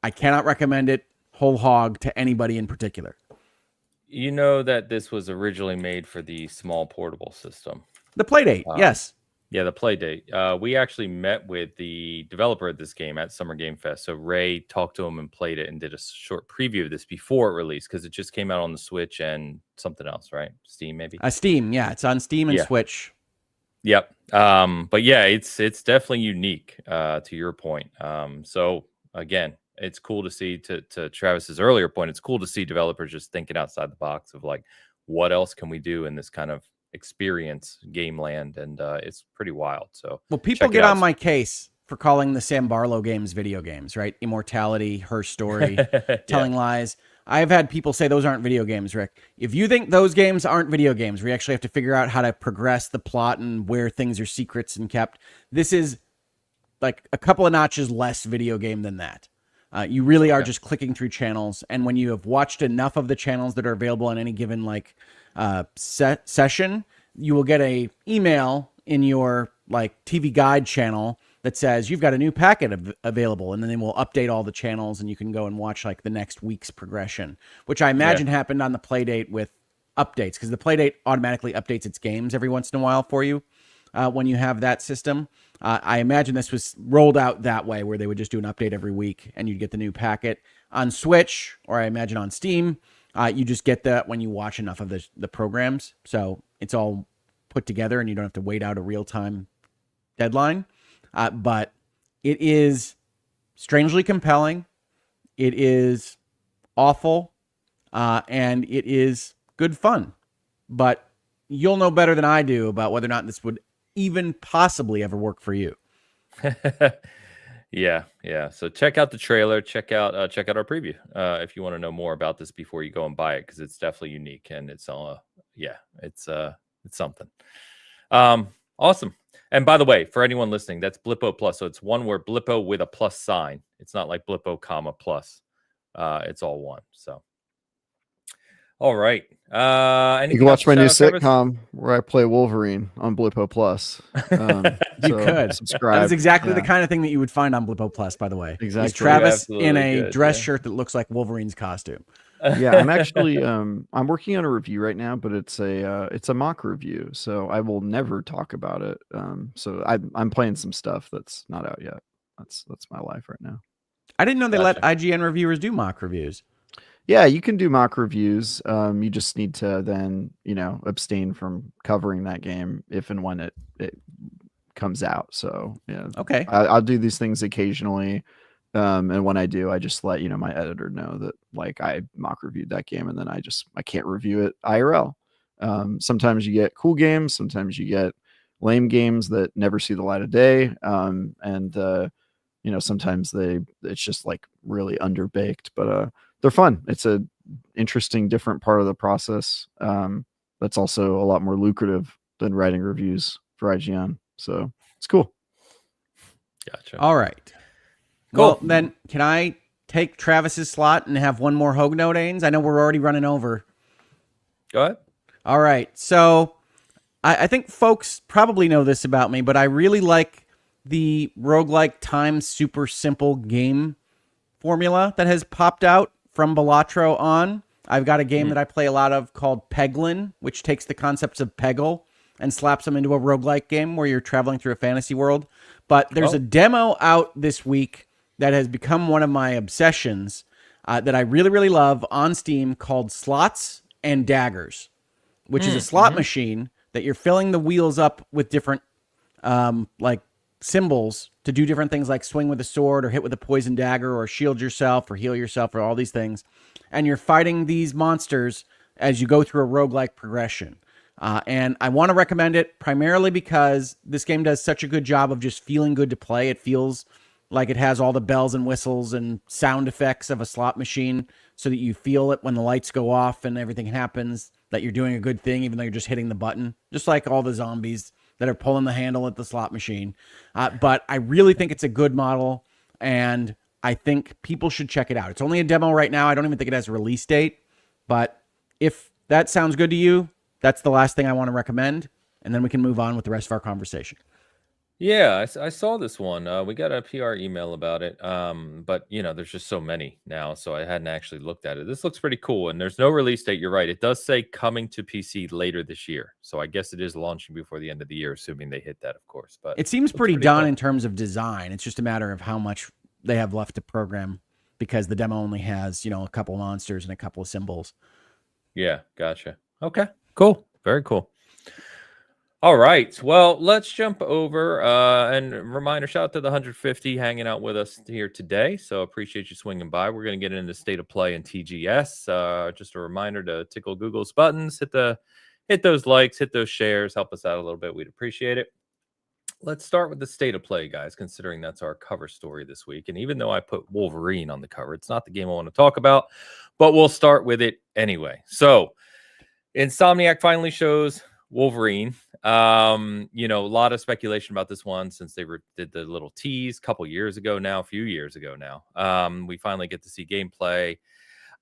I cannot recommend it whole hog to anybody in particular. You know that this was originally made for the small portable system. The Playdate, yes. Yeah, the Playdate. We actually met with the developer of this game at Summer Game Fest. So Ray talked to him and played it and did a short preview of this before it released because it just came out on the Switch and something else, right? Steam, maybe? Steam, yeah. It's on Steam and Switch. Yep. But yeah, it's definitely unique to your point. So again, it's cool to see to Travis's earlier point. It's cool to see developers just thinking outside the box of like, what else can we do in this kind of experience game land? And it's pretty wild. So well, people get on my case for calling the Sam Barlow games video games, right? Immortality, Her Story, Telling Lies. I've had people say those aren't video games, Rick. If you think those games aren't video games, we actually have to figure out how to progress the plot and where things are secrets and kept. This is like a couple of notches less video game than that. You really are just clicking through channels, and when you have watched enough of the channels that are available on any given like session, you will get a email in your like TV guide channel that says you've got a new packet available, and then they will update all the channels, and you can go and watch like the next week's progression, which I imagine happened on the Playdate with updates, because the Playdate automatically updates its games every once in a while for you when you have that system. I imagine this was rolled out that way, where they would just do an update every week and you'd get the new packet. On Switch, or I imagine on Steam, you just get that when you watch enough of the programs. So it's all put together and you don't have to wait out a real-time deadline. But it is strangely compelling. It is awful. And it is good fun. But you'll know better than I do about whether or not this would even possibly ever work for you. Yeah. So check out the trailer. Check out our preview if you want to know more about this before you go and buy it, because it's definitely unique and it's it's something. Awesome. And by the way, for anyone listening, that's Blippo Plus. So it's one word, Blippo with a plus sign. It's not like Blippo, comma, plus. It's all one. So. All right. You can watch my new sitcom where I play Wolverine on Blippo Plus. You could subscribe. That is exactly the kind of thing that you would find on Blippo Plus, by the way. Exactly. Is Travis in a dress shirt that looks like Wolverine's costume. Yeah, I'm actually I'm working on a review right now, but it's a mock review, so I will never talk about it. So I'm playing some stuff that's not out yet. That's my life right now. I didn't know they let IGN reviewers do mock reviews. Yeah, you can do mock reviews. You just need to then, abstain from covering that game if and when it comes out. So yeah, okay. I'll do these things occasionally, and when I do, I just let my editor know that like I mock reviewed that game, and then I can't review it IRL. Sometimes you get cool games, sometimes you get lame games that never see the light of day, and sometimes it's just like really underbaked, but they're fun. It's a interesting, different part of the process. That's also a lot more lucrative than writing reviews for IGN. So it's cool. Gotcha. All right. Cool. Well, then can I take Travis's slot and have one more Hogue Note, Ains? I know we're already running over. Go ahead. All right. So I think folks probably know this about me, but I really like the roguelike time super simple game formula that has popped out from Balatro on. I've got a game that I play a lot of called Peglin, which takes the concepts of Peggle and slaps them into a roguelike game where you're traveling through a fantasy world. But there's a demo out this week that has become one of my obsessions that I really, really love on Steam called Slots and Daggers, which is a slot machine that you're filling the wheels up with different like symbols to do different things like swing with a sword or hit with a poison dagger or shield yourself or heal yourself or all these things. And you're fighting these monsters as you go through a roguelike progression. And I want to recommend it primarily because this game does such a good job of just feeling good to play. It feels like it has all the bells and whistles and sound effects of a slot machine so that you feel it when the lights go off and everything happens, that you're doing a good thing even though you're just hitting the button, just like all the zombies that are pulling the handle at the slot machine. But I really think it's a good model, and I think people should check it out. It's only a demo right now. I don't even think it has a release date, But if that sounds good to you, that's the last thing I want to recommend. And then we can move on with the rest of our conversation. Yeah, I saw this one. We got a PR email about it. But there's just so many now, so I hadn't actually looked at it. This looks pretty cool, and there's no release date. You're right. It does say coming to PC later this year, so I guess it is launching before the end of the year, assuming they hit that, of course. But it seems pretty done in terms of design. It's just a matter of how much they have left to program, because the demo only has a couple monsters and a couple of symbols. Yeah, gotcha. Okay, cool, very cool. All right. Well, let's jump over and reminder, shout out to the 150 hanging out with us here today. So appreciate you swinging by. We're going to get into state of play and TGS. Just a reminder to tickle Google's buttons, hit those likes, hit those shares, help us out a little bit. We'd appreciate it. Let's start with the state of play, guys, considering that's our cover story this week. And even though I put Wolverine on the cover, it's not the game I want to talk about, but we'll start with it anyway. So Insomniac finally shows Wolverine. A lot of speculation about this one since they did the little tease a few years ago now. We finally get to see gameplay.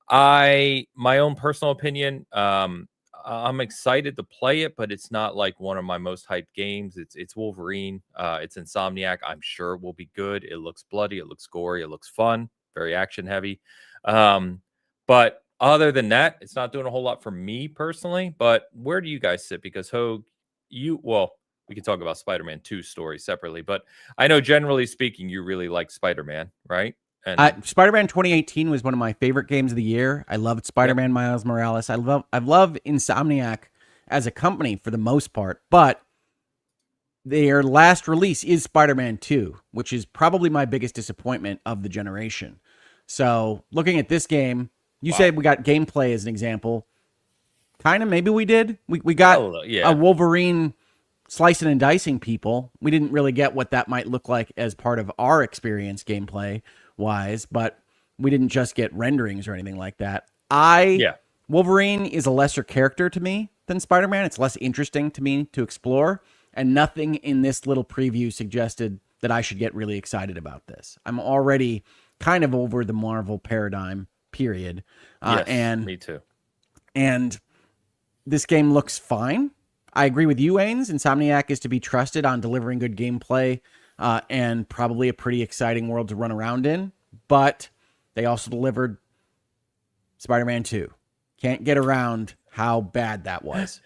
My own personal opinion, I'm excited to play it, but it's not like one of my most hyped games. It's Wolverine. It's Insomniac. I'm sure it will be good. It looks bloody. It looks gory. It looks fun. Very action heavy. But other than that, it's not doing a whole lot for me personally. But where do you guys sit? Because Hogue, we can talk about Spider-Man 2 story separately, but I know generally speaking, you really like Spider-Man, right? And Spider-Man 2018 was one of my favorite games of the year. I loved Spider-Man Miles Morales. I love Insomniac as a company for the most part, but their last release is Spider-Man 2, which is probably my biggest disappointment of the generation. So looking at this game, you said we got gameplay as an example. Kind of, maybe we did. We got a Wolverine slicing and dicing people. We didn't really get what that might look like as part of our experience gameplay wise, but we didn't just get renderings or anything like that. Wolverine is a lesser character to me than Spider-Man. It's less interesting to me to explore, and nothing in this little preview suggested that I should get really excited about this. I'm already kind of over the Marvel paradigm, period. And me too. And this game looks fine. I agree with you, Ains. Insomniac is to be trusted on delivering good gameplay and probably a pretty exciting world to run around in. But they also delivered Spider-Man 2. Can't get around how bad that was.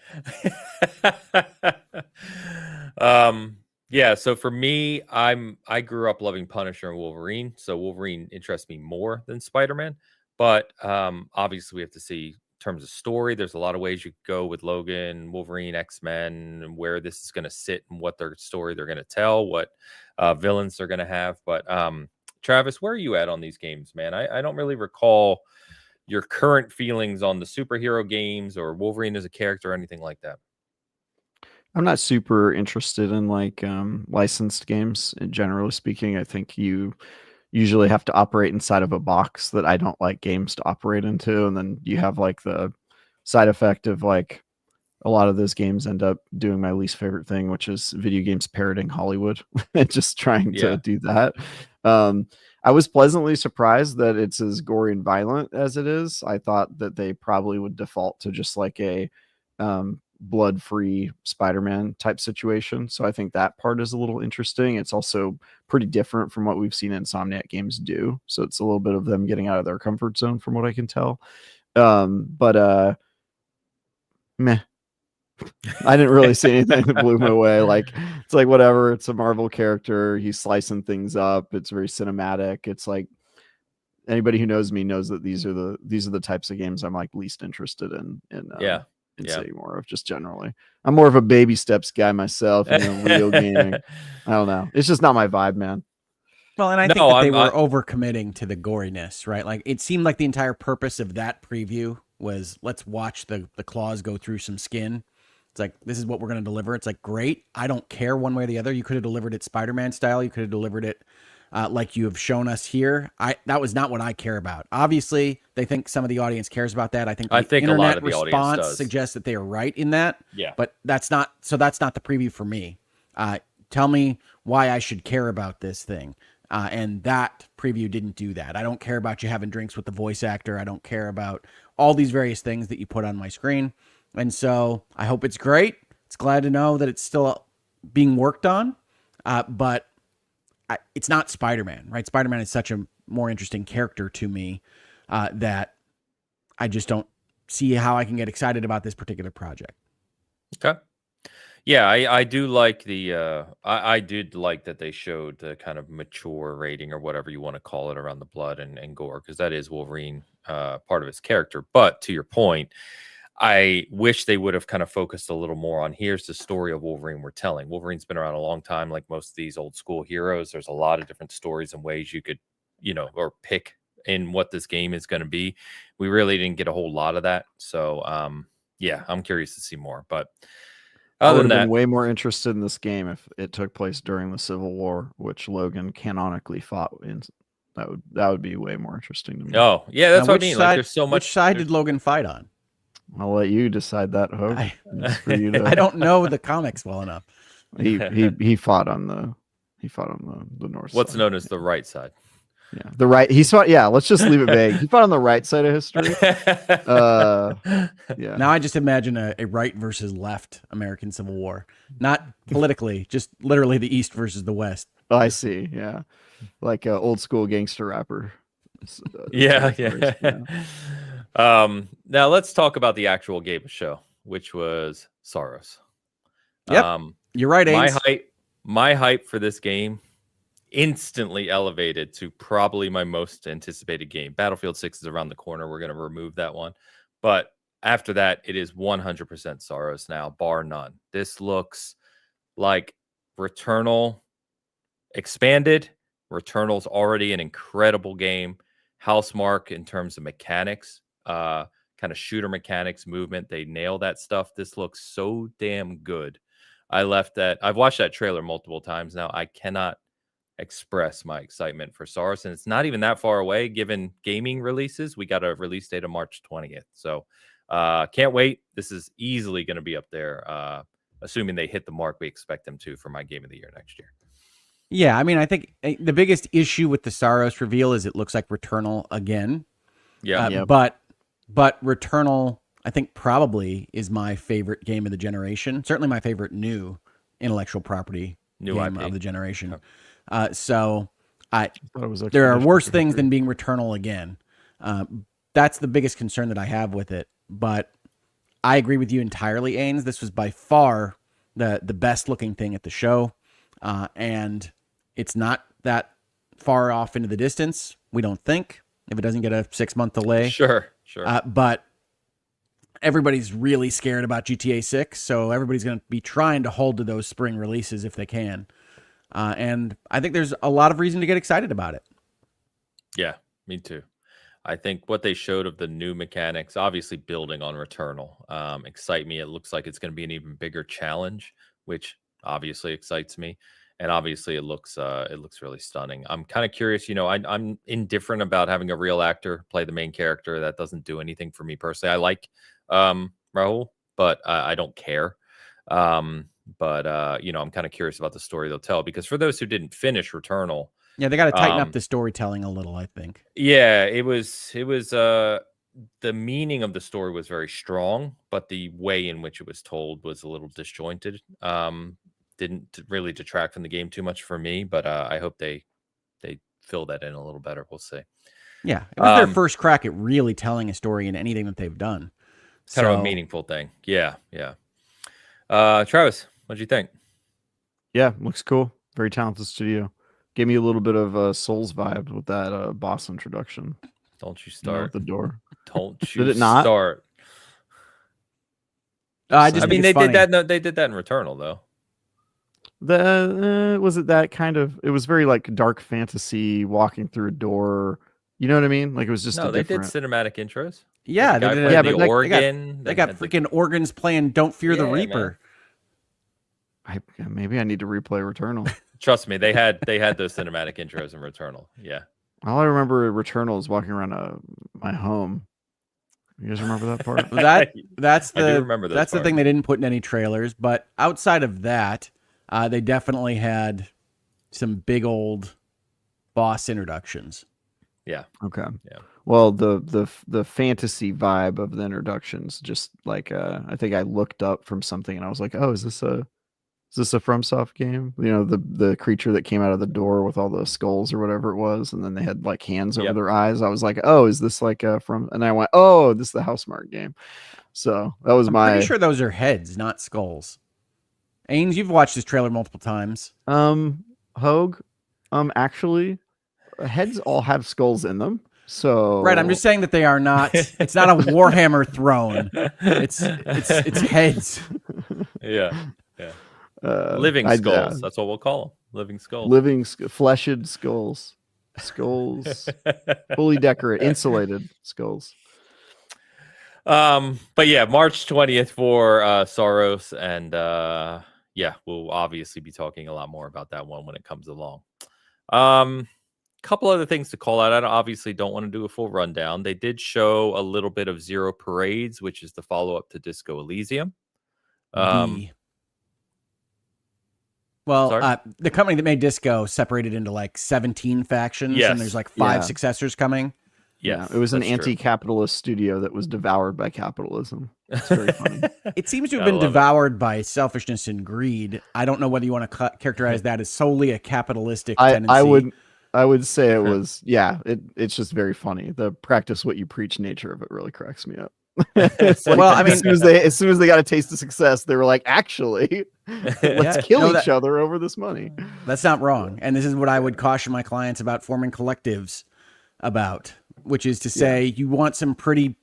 So for me, I grew up loving Punisher and Wolverine, so Wolverine interests me more than Spider-Man. But obviously, we have to see in terms of story. There's a lot of ways you could go with Logan, Wolverine, X-Men, and where this is going to sit and what their story they're going to tell, what villains they're going to have. But Travis, where are you at on these games, man? I don't really recall your current feelings on the superhero games or Wolverine as a character or anything like that. I'm not super interested in licensed games. Generally speaking, I think you usually have to operate inside of a box that I don't like games to operate into. And then you have the side effect of a lot of those games end up doing my least favorite thing, which is video games parroting Hollywood and just trying to do that. I was pleasantly surprised that it's as gory and violent as it is. I thought that they probably would default to just a blood-free Spider-Man type situation. So I think that part is a little interesting. It's also pretty different from what we've seen Insomniac games do. So it's a little bit of them getting out of their comfort zone from what I can tell. Meh. I didn't really see anything that blew me away. It's whatever. It's a Marvel character. He's slicing things up. It's very cinematic. It's anybody who knows me knows that these are the types of games I'm least interested in seeing more of, just generally. I'm more of a baby steps guy myself, real gaming. I don't know. It's just not my vibe, man. Well, and I think that they were overcommitting to the goriness, right? It seemed like the entire purpose of that preview was let's watch the claws go through some skin. It's this is what we're going to deliver. It's great. I don't care one way or the other. You could have delivered it Spider-Man style. You could have delivered it like you have shown us here. That was not what I care about. Obviously, they think some of the audience cares about that. I think the internet a lot of the response suggests that they are right in that. Yeah. But that's not the preview for me. Tell me why I should care about this thing. And that preview didn't do that. I don't care about you having drinks with the voice actor. I don't care about all these various things that you put on my screen. And so I hope it's great. It's glad to know that it's still being worked on. But it's not Spider-Man, right? Spider-Man is such a more interesting character to me that I just don't see how I can get excited about this particular project. Okay. Yeah, I do like the I did like that they showed the kind of mature rating or whatever you want to call it around the blood and gore, because that is Wolverine part of his character. But to your point, I wish they would have kind of focused a little more on here's the story of Wolverine we're telling. Wolverine's been around a long time, like most of these old school heroes. There's a lot of different stories and ways you could, or pick in what this game is going to be. We really didn't get a whole lot of that. So, yeah, I'm curious to see more. But I would have been way more interested in this game if it took place during the Civil War, which Logan canonically fought in. That would be way more interesting to me. Oh, yeah, that's what I mean. Like, there's so much. Which side did Logan fight on? I'll let you decide that, Hope. I don't know the comics well enough. He fought on the north. What's side. known as the right side. Yeah, the right. He fought. Yeah, let's just leave it vague. He fought on the right side of history. Yeah. Now I just imagine a right versus left American Civil War, not politically, just literally the East versus the West. Oh, I see. Yeah, like an old school gangster rapper. Yeah. Now let's talk about the actual game show, which was Saros. Yep. You're right, Ains. My hype for this game instantly elevated to probably my most anticipated game. Battlefield 6 is around the corner. We're going to remove that one. But after that, it is 100% Saros now, bar none. This looks like Returnal expanded. Returnal's already an incredible game. Housemarque in terms of mechanics, kind of shooter mechanics, movement. They nail that stuff. This looks so damn good. I've watched that trailer multiple times now. I cannot express my excitement for Saros, and it's not even that far away given gaming releases. We got a release date of March 20th, so can't wait. This is easily going to be up there, assuming they hit the mark we expect them to for my game of the year next year. Yeah, I mean, I think the biggest issue with the Saros reveal is it looks like Returnal again. Yeah, but Returnal, I think, probably is my favorite game of the generation. Certainly my favorite new intellectual property game IP of the generation. Okay. So there are worse things than being Returnal again. That's the biggest concern that I have with it. But I agree with you entirely, Ains. This was by far the best looking thing at the show. And it's not that far off into the distance, we don't think, if it doesn't get a 6-month delay. Sure. But everybody's really scared about GTA 6, so everybody's going to be trying to hold to those spring releases if they can. And I think there's a lot of reason to get excited about it. Yeah, me too. I think what they showed of the new mechanics, obviously building on Returnal, excite me. It looks like it's going to be an even bigger challenge, which obviously excites me. And obviously it looks really stunning. I'm kind of curious, I'm indifferent about having a real actor play the main character. That doesn't do anything for me personally. I like Raul, but I don't care. But I'm kind of curious about the story they'll tell, because for those who didn't finish Returnal, yeah, they got to tighten up the storytelling a little, I think. Yeah, it was the meaning of the story was very strong, but the way in which it was told was a little disjointed. Didn't really detract from the game too much for me, but I hope they fill that in a little better. We'll see. Yeah, it was their first crack at really telling a story in anything that they've done. Kind of a meaningful thing. Yeah. Travis, what'd you think? Yeah, looks cool. Very talented studio. Gave me a little bit of a Souls vibe with that boss introduction. Don't you start at the door? Don't you Did it not? start? They did that. No, they did that in Returnal though. Was it that kind of? It was very like dark fantasy, walking through a door. You know what I mean? Like it was just they did cinematic intros. Yeah, they did. The organ. They got freaking organs playing "Don't Fear the Reaper." Maybe I need to replay Returnal. Trust me, they had those cinematic intros in Returnal. Yeah. All I remember Returnal is walking around my home. You guys remember that part? That's I do remember that's the thing they didn't put in any trailers. But outside of that, they definitely had some big old boss introductions. Yeah. Okay. Yeah. Well, the fantasy vibe of the introductions, just like I think I looked up from something and I was like, oh, is this a FromSoft game? You know, the creature that came out of the door with all the skulls or whatever it was, and then they had like hands over their eyes. I was like, oh, is this like from? And I went, oh, this is the Housemarque game. So that was I'm pretty sure those are heads, not skulls. Ains, you've watched this trailer multiple times. Hogue, actually, heads all have skulls in them. So Right, I'm just saying that they are not. It's not a Warhammer throne. It's heads. Yeah. Living skulls. That's what we'll call them. Living skulls. Fleshed skulls. Skulls. Fully decorated, insulated skulls. But yeah, March 20th for Soros, and yeah, we'll obviously be talking a lot more about that one when it comes along. Couple other things to call out. I obviously don't want to do a full rundown. They did show a little bit of Zero Parades, which is the follow-up to Disco Elysium. The company that made Disco separated into like 17 factions, and there's like 5 successors coming. Yeah, it was an anti-capitalist studio that was devoured by capitalism. It's very funny. It seems to have been devoured by selfishness and greed. I don't know whether you want to characterize that as solely a capitalistic tendency. I would say it was, it's just very funny. The practice what you preach nature of it really cracks me up. Like, well, I mean, as soon as they got a taste of success, they were like, actually, let's kill each other over this money. That's not wrong. And this is what I would caution my clients about forming collectives about, which is to say you want some pretty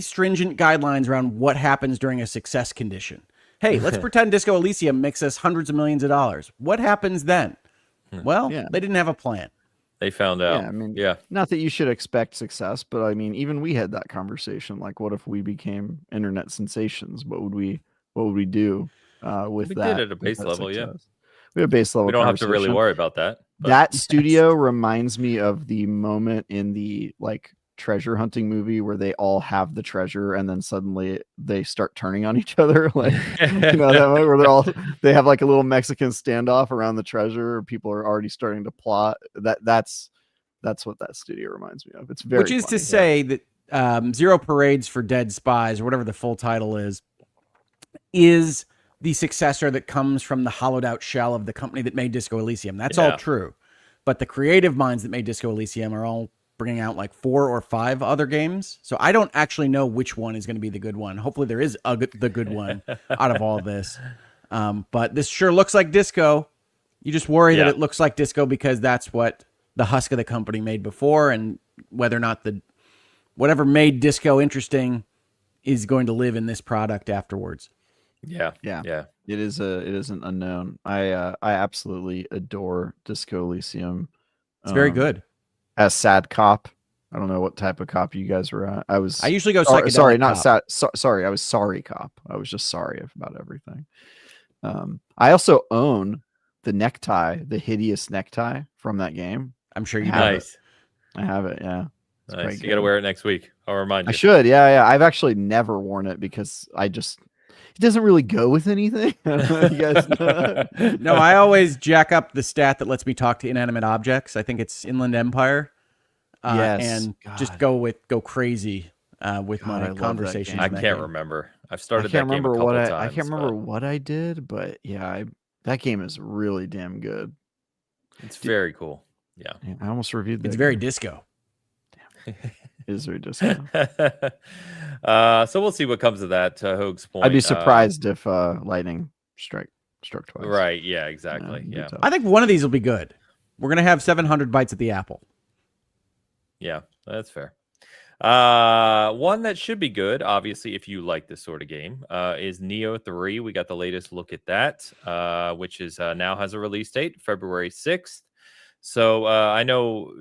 stringent guidelines around what happens during a success condition. Hey, let's pretend Disco Elysium makes us hundreds of millions of dollars. What happens then? Well, they didn't have a plan. They found out. Yeah, I mean, not that you should expect success, but I mean, even we had that conversation. Like, what if we became internet sensations? What would we do with that? We did at a base level, We had a base level. We don't have to really worry about that. That studio reminds me of the moment in the like treasure hunting movie where they all have the treasure and then suddenly they start turning on each other, like that moment where they have like a little Mexican standoff around the treasure. People are already starting to plot. That's what that studio reminds me of. It's very which is funny. To say that Zero Parades for Dead Spies, or whatever the full title is the successor that comes from the hollowed out shell of the company that made Disco Elysium. That's all true, but the creative minds that made Disco Elysium are all bringing out like 4 or 5 other games. So I don't actually know which one is going to be the good one. Hopefully there is the good one out of all of this. But this sure looks like Disco. You just worry that it looks like Disco because that's what the husk of the company made before, and whether or not whatever made Disco interesting is going to live in this product afterwards. Yeah. It is an unknown. I absolutely adore Disco Elysium. It's very good. As sad cop, I don't know what type of cop you guys were at. I usually go psychedelic. Sorry, not sad. Sorry, I was sorry cop. I was just sorry about everything. I also own the necktie, the hideous necktie from that game. I'm sure you do. Nice. I have it. Yeah. Nice. You got to wear it next week. I'll remind you. I should. Yeah. I've actually never worn it because it doesn't really go with anything. I don't know if you guys know. No, I always jack up the stat that lets me talk to inanimate objects. I think it's Inland Empire. And just go crazy with my conversations. I can't remember. I've started that game a couple times. I can't remember what I did, but that game is really damn good. It's very cool. Yeah. I almost reviewed that. It's very disco. Damn. It is very disco. So we'll see what comes of that. To Hoag's point, I'd be surprised if lightning struck twice. Right? Yeah. Exactly. Yeah. I think one of these will be good. We're gonna have 700 bites at the apple. Yeah, that's fair. One that should be good, obviously, if you like this sort of game, is Neo 3. We got the latest look at that, which is now has a release date, February 6th. So I know,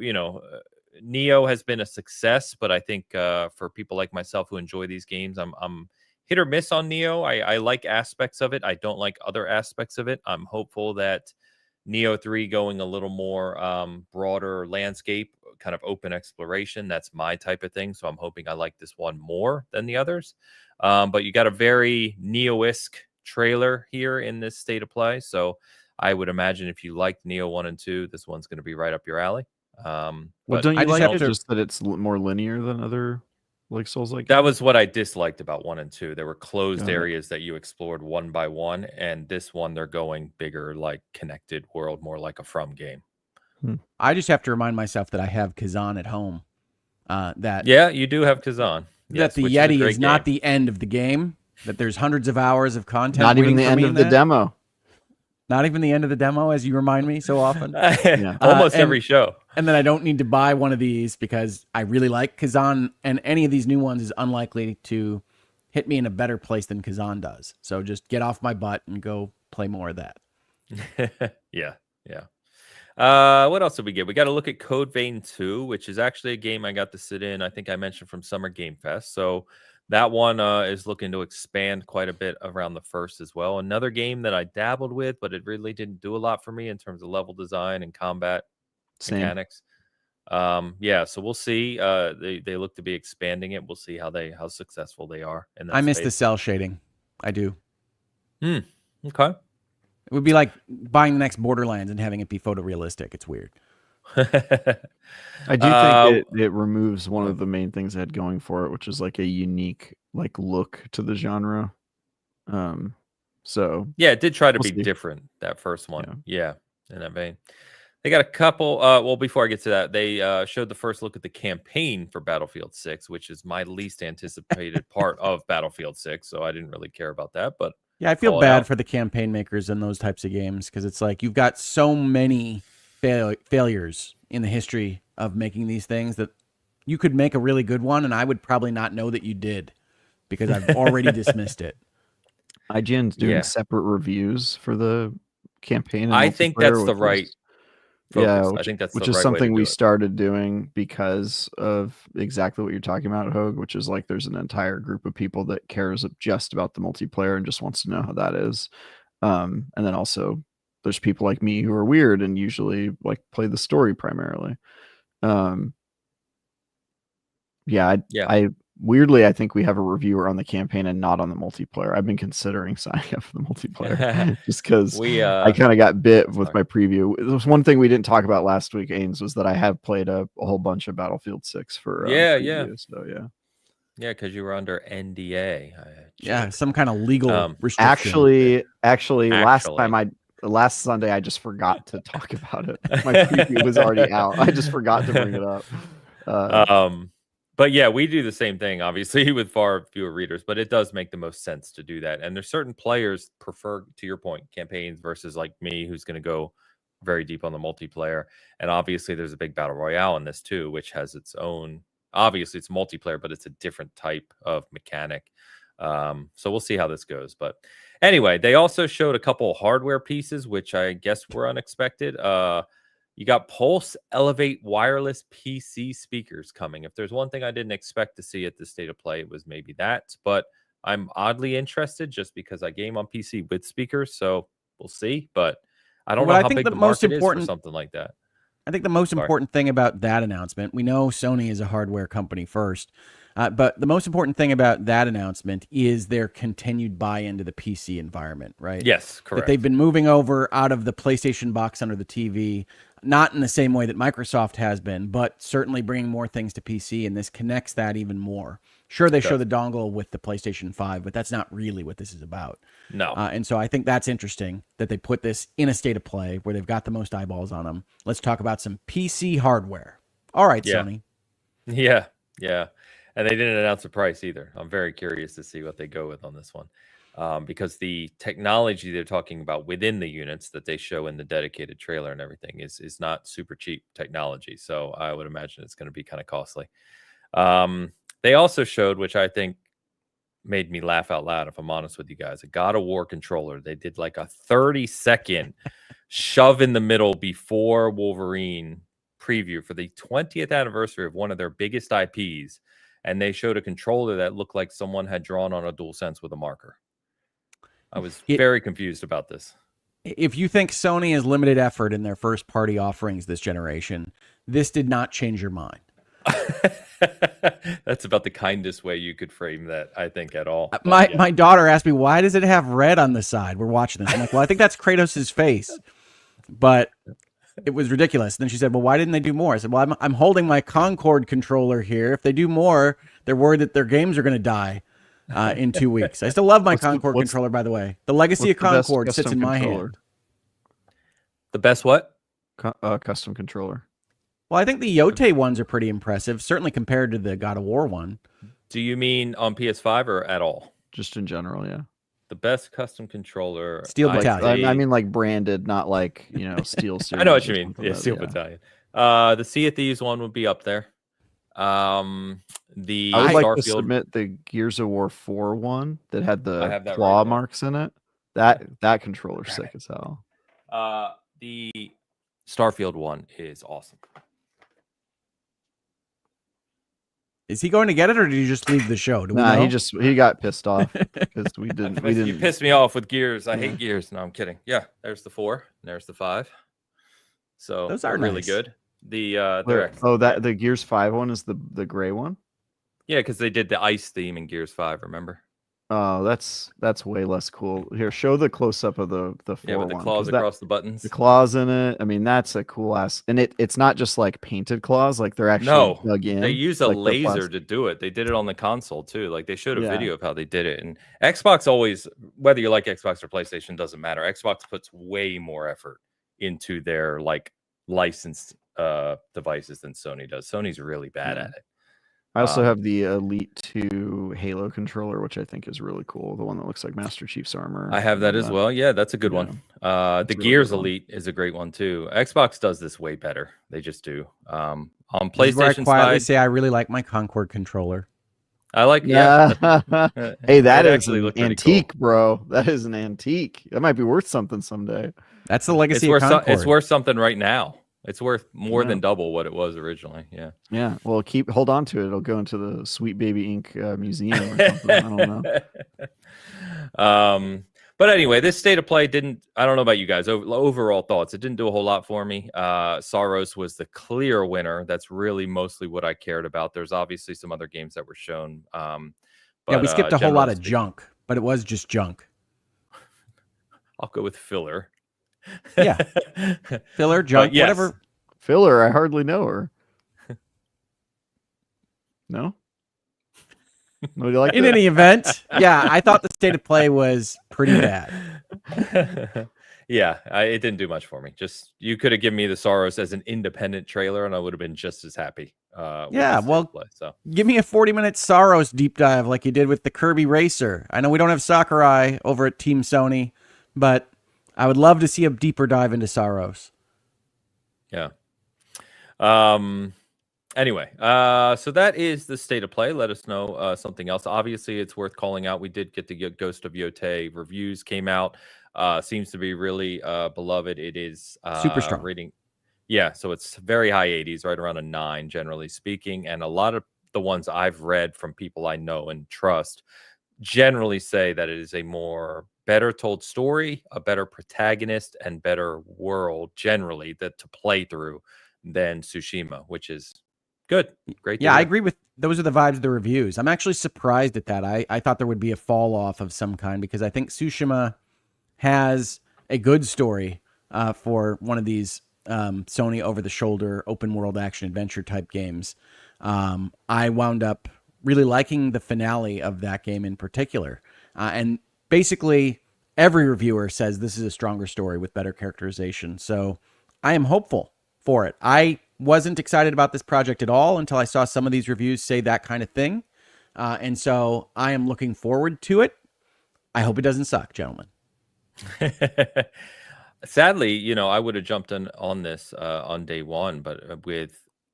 Neo has been a success, but I think for people like myself who enjoy these games, I'm hit or miss on Neo. I like aspects of it. I don't like other aspects of it. I'm hopeful that Neo 3 going a little more broader landscape, kind of open exploration. That's my type of thing. So I'm hoping I like this one more than the others. But you got a very Neo-esque trailer here in this state of play. So I would imagine if you liked Neo 1 and 2, this one's going to be right up your alley. Well, don't you like it just that it's more linear than other like Souls-like That games? was what I disliked about 1 and 2. There were closed areas that you explored one by one, and this one they're going bigger, like connected world, more like a From game. I just have to remind myself that I have Kazan at home. Yeah, you do have Kazan. That the Yeti is not the end of the game. That there's hundreds of hours of content. Not even the end of the demo. Not even the end of the demo, as you remind me so often. Almost every show. And then I don't need to buy one of these because I really like Kazan, and any of these new ones is unlikely to hit me in a better place than Kazan does. So just get off my butt and go play more of that. Yeah. What else did we get? We got to look at Code Vein 2, which is actually a game I got to sit in. I think I mentioned from Summer Game Fest. So that one is looking to expand quite a bit around the first as well. Another game that I dabbled with, but it really didn't do a lot for me in terms of level design and combat mechanics. So we'll see. They look to be expanding it. We'll see how successful they are. I miss the cell shading. I do. Okay. It would be like buying the next Borderlands and having it be photorealistic. It's weird. I do think it removes one of the main things it had going for it, which is like a unique like look to the genre. So yeah, it did try to be different, that first one. Yeah, in that vein. They got a couple. Well, before I get to that, they showed the first look at the campaign for Battlefield 6, which is my least anticipated part of Battlefield 6. So I didn't really care about that. But yeah, I feel bad for the campaign makers in those types of games because it's like you've got so many failures in the history of making these things that you could make a really good one, and I would probably not know that you did because I've already dismissed it. IGN's doing separate reviews for the campaign. And I think that's the right focus. I think that's which is something we started doing because of exactly what you're talking about, Hogue, which is like there's an entire group of people that cares just about the multiplayer and just wants to know how that is. And then also there's people like me who are weird and usually like play the story primarily. I weirdly, I think we have a reviewer on the campaign and not on the multiplayer. I've been considering signing up for the multiplayer just because I kind of got bit with my preview. There was one thing we didn't talk about last week, Ains, was that I have played a whole bunch of Battlefield 6 for So because you were under NDA. Some kind of legal restriction. Actually, last Sunday I just forgot to talk about it. My preview was already out. I just forgot to bring it up. But yeah, we do the same thing, obviously, with far fewer readers, but it does make the most sense to do that. And there's certain players prefer, to your point, campaigns versus like me, who's going to go very deep on the multiplayer. And obviously there's a big battle royale in this too, which has its own, obviously it's multiplayer, but it's a different type of mechanic. So we'll see how this goes. But anyway, they also showed a couple of hardware pieces, which I guess were unexpected. You got Pulse Elevate wireless PC speakers coming. If there's one thing I didn't expect to see at the state of play, it was maybe that. But I'm oddly interested just because I game on PC with speakers. So we'll see. But I don't know how big the market is for something like that. I think the most important thing about that announcement, we know Sony is a hardware company first. But the most important thing about that announcement is their continued buy-in to the PC environment, right? Yes, correct. That they've been moving over out of the PlayStation box under the TV, not in the same way that Microsoft has been, but certainly bringing more things to PC, and this connects that even more. Sure, they show the dongle with the PlayStation 5, but that's not really what this is about. No. And so I think that's interesting that they put this in a state of play where they've got the most eyeballs on them. Let's talk about some PC hardware. All right, Sony. Yeah. And they didn't announce a price either. I'm very curious to see what they go with on this one. Because the technology they're talking about within the units that they show in the dedicated trailer and everything is not super cheap technology. So I would imagine it's going to be kind of costly. They also showed, which I think made me laugh out loud, if I'm honest with you guys, a God of War controller. They did like a 30-second shove in the middle before Wolverine preview for the 20th anniversary of one of their biggest IPs. And they showed a controller that looked like someone had drawn on a DualSense with a marker. I was very confused about this. If you think Sony has limited effort in their first-party offerings this generation, this did not change your mind. That's about the kindest way you could frame that, I think, at all. My daughter asked me, why does it have red on the side? We're watching this. I'm like, well, I think that's Kratos' face. but it was ridiculous. Then she said, well, why didn't they do more? I said, well, I'm holding my Concord controller here. If they do more, they're worried that their games are going to die in 2 weeks. I still love my Concord controller, by the way. The legacy of Concord sits in my hand. The best what? Custom controller. Well, I think the Yote ones are pretty impressive, certainly compared to the God of War one. Do you mean on PS5 or at all? Just in general, yeah. The best custom controller. Steel Battalion. I mean, like branded, not like, Steel Series. I know what you mean. Yeah, Steel Battalion. The Sea of Thieves one would be up there. I would like to submit the Gears of War 4 one that had the claw marks in it. That controller's sick as hell. The Starfield one is awesome. Is he going to get it, or did he just leave the show? Do we know? he got pissed off because we didn't. You pissed me off with Gears. I hate Gears. No, I'm kidding. Yeah, there's the 4, and there's the 5. So those are really nice. Good. The Gears 5 one is the gray one. Yeah, because they did the ice theme in Gears 5. Remember? Oh, that's way less cool. Here, show the close up of the 4 with the one, claws across the buttons. The claws in it. I mean, that's a cool ass. And it's not just like painted claws, like they're actually dug in. They use a laser to do it. They did it on the console too. Like they showed a video of how they did it. And Xbox always, whether you like Xbox or PlayStation, doesn't matter. Xbox puts way more effort into their like licensed devices than Sony does. Sony's really bad at it. I also have the Elite 2 Halo controller, which I think is really cool. The one that looks like Master Chief's armor. I have that as well. Yeah, that's a good one. The Gears Elite is a great one too. Xbox does this way better. They just do. On PlayStation, I quietly say I really like my Concord controller. I like. Yeah. Hey, that is actually an antique, bro. That is an antique. That might be worth something someday. That's the legacy of Concord. It's worth something right now. It's worth more than double what it was originally. Yeah. Yeah. Well, hold on to it. It'll go into the Sweet Baby Inc. Museum or something. I don't know. But anyway, this state of play I don't know about you guys. Overall thoughts, it didn't do a whole lot for me. Saros was the clear winner. That's really mostly what I cared about. There's obviously some other games that were shown. But, we skipped a whole lot of junk, but it was just junk. I'll go with filler. Yeah. Filler, junk, whatever. Filler, I hardly know her. No? Nobody like In that? any event, yeah, I thought the state of play was pretty bad. Yeah, it didn't do much for me. Just you could have given me the Saros as an independent trailer, and I would have been just as happy. Yeah, well, give me a 40-minute Saros deep dive like you did with the Kirby Racer. I know we don't have Sakurai over at Team Sony, but I would love to see a deeper dive into Saros. Yeah. Anyway, so that is the state of play. Let us know something else. Obviously, it's worth calling out. We did get the Ghost of Yote reviews came out. Seems to be really beloved. It is super strong rating. Yeah, so it's very high 80s, right around a 9, generally speaking. And a lot of the ones I've read from people I know and trust generally say that it is a better told story, a better protagonist, and better world generally to play through than Tsushima, which is good. Great. Yeah, I agree with those are the vibes of the reviews. I'm actually surprised at that. I thought there would be a fall off of some kind because I think Tsushima has a good story for one of these Sony over-the-shoulder open world action adventure type games. I wound up really liking the finale of that game in particular. And basically every reviewer says this is a stronger story with better characterization. So I am hopeful for it. I wasn't excited about this project at all until I saw some of these reviews say that kind of thing. And so I am looking forward to it. I hope it doesn't suck, gentlemen. Sadly, I would have jumped on this on day one, but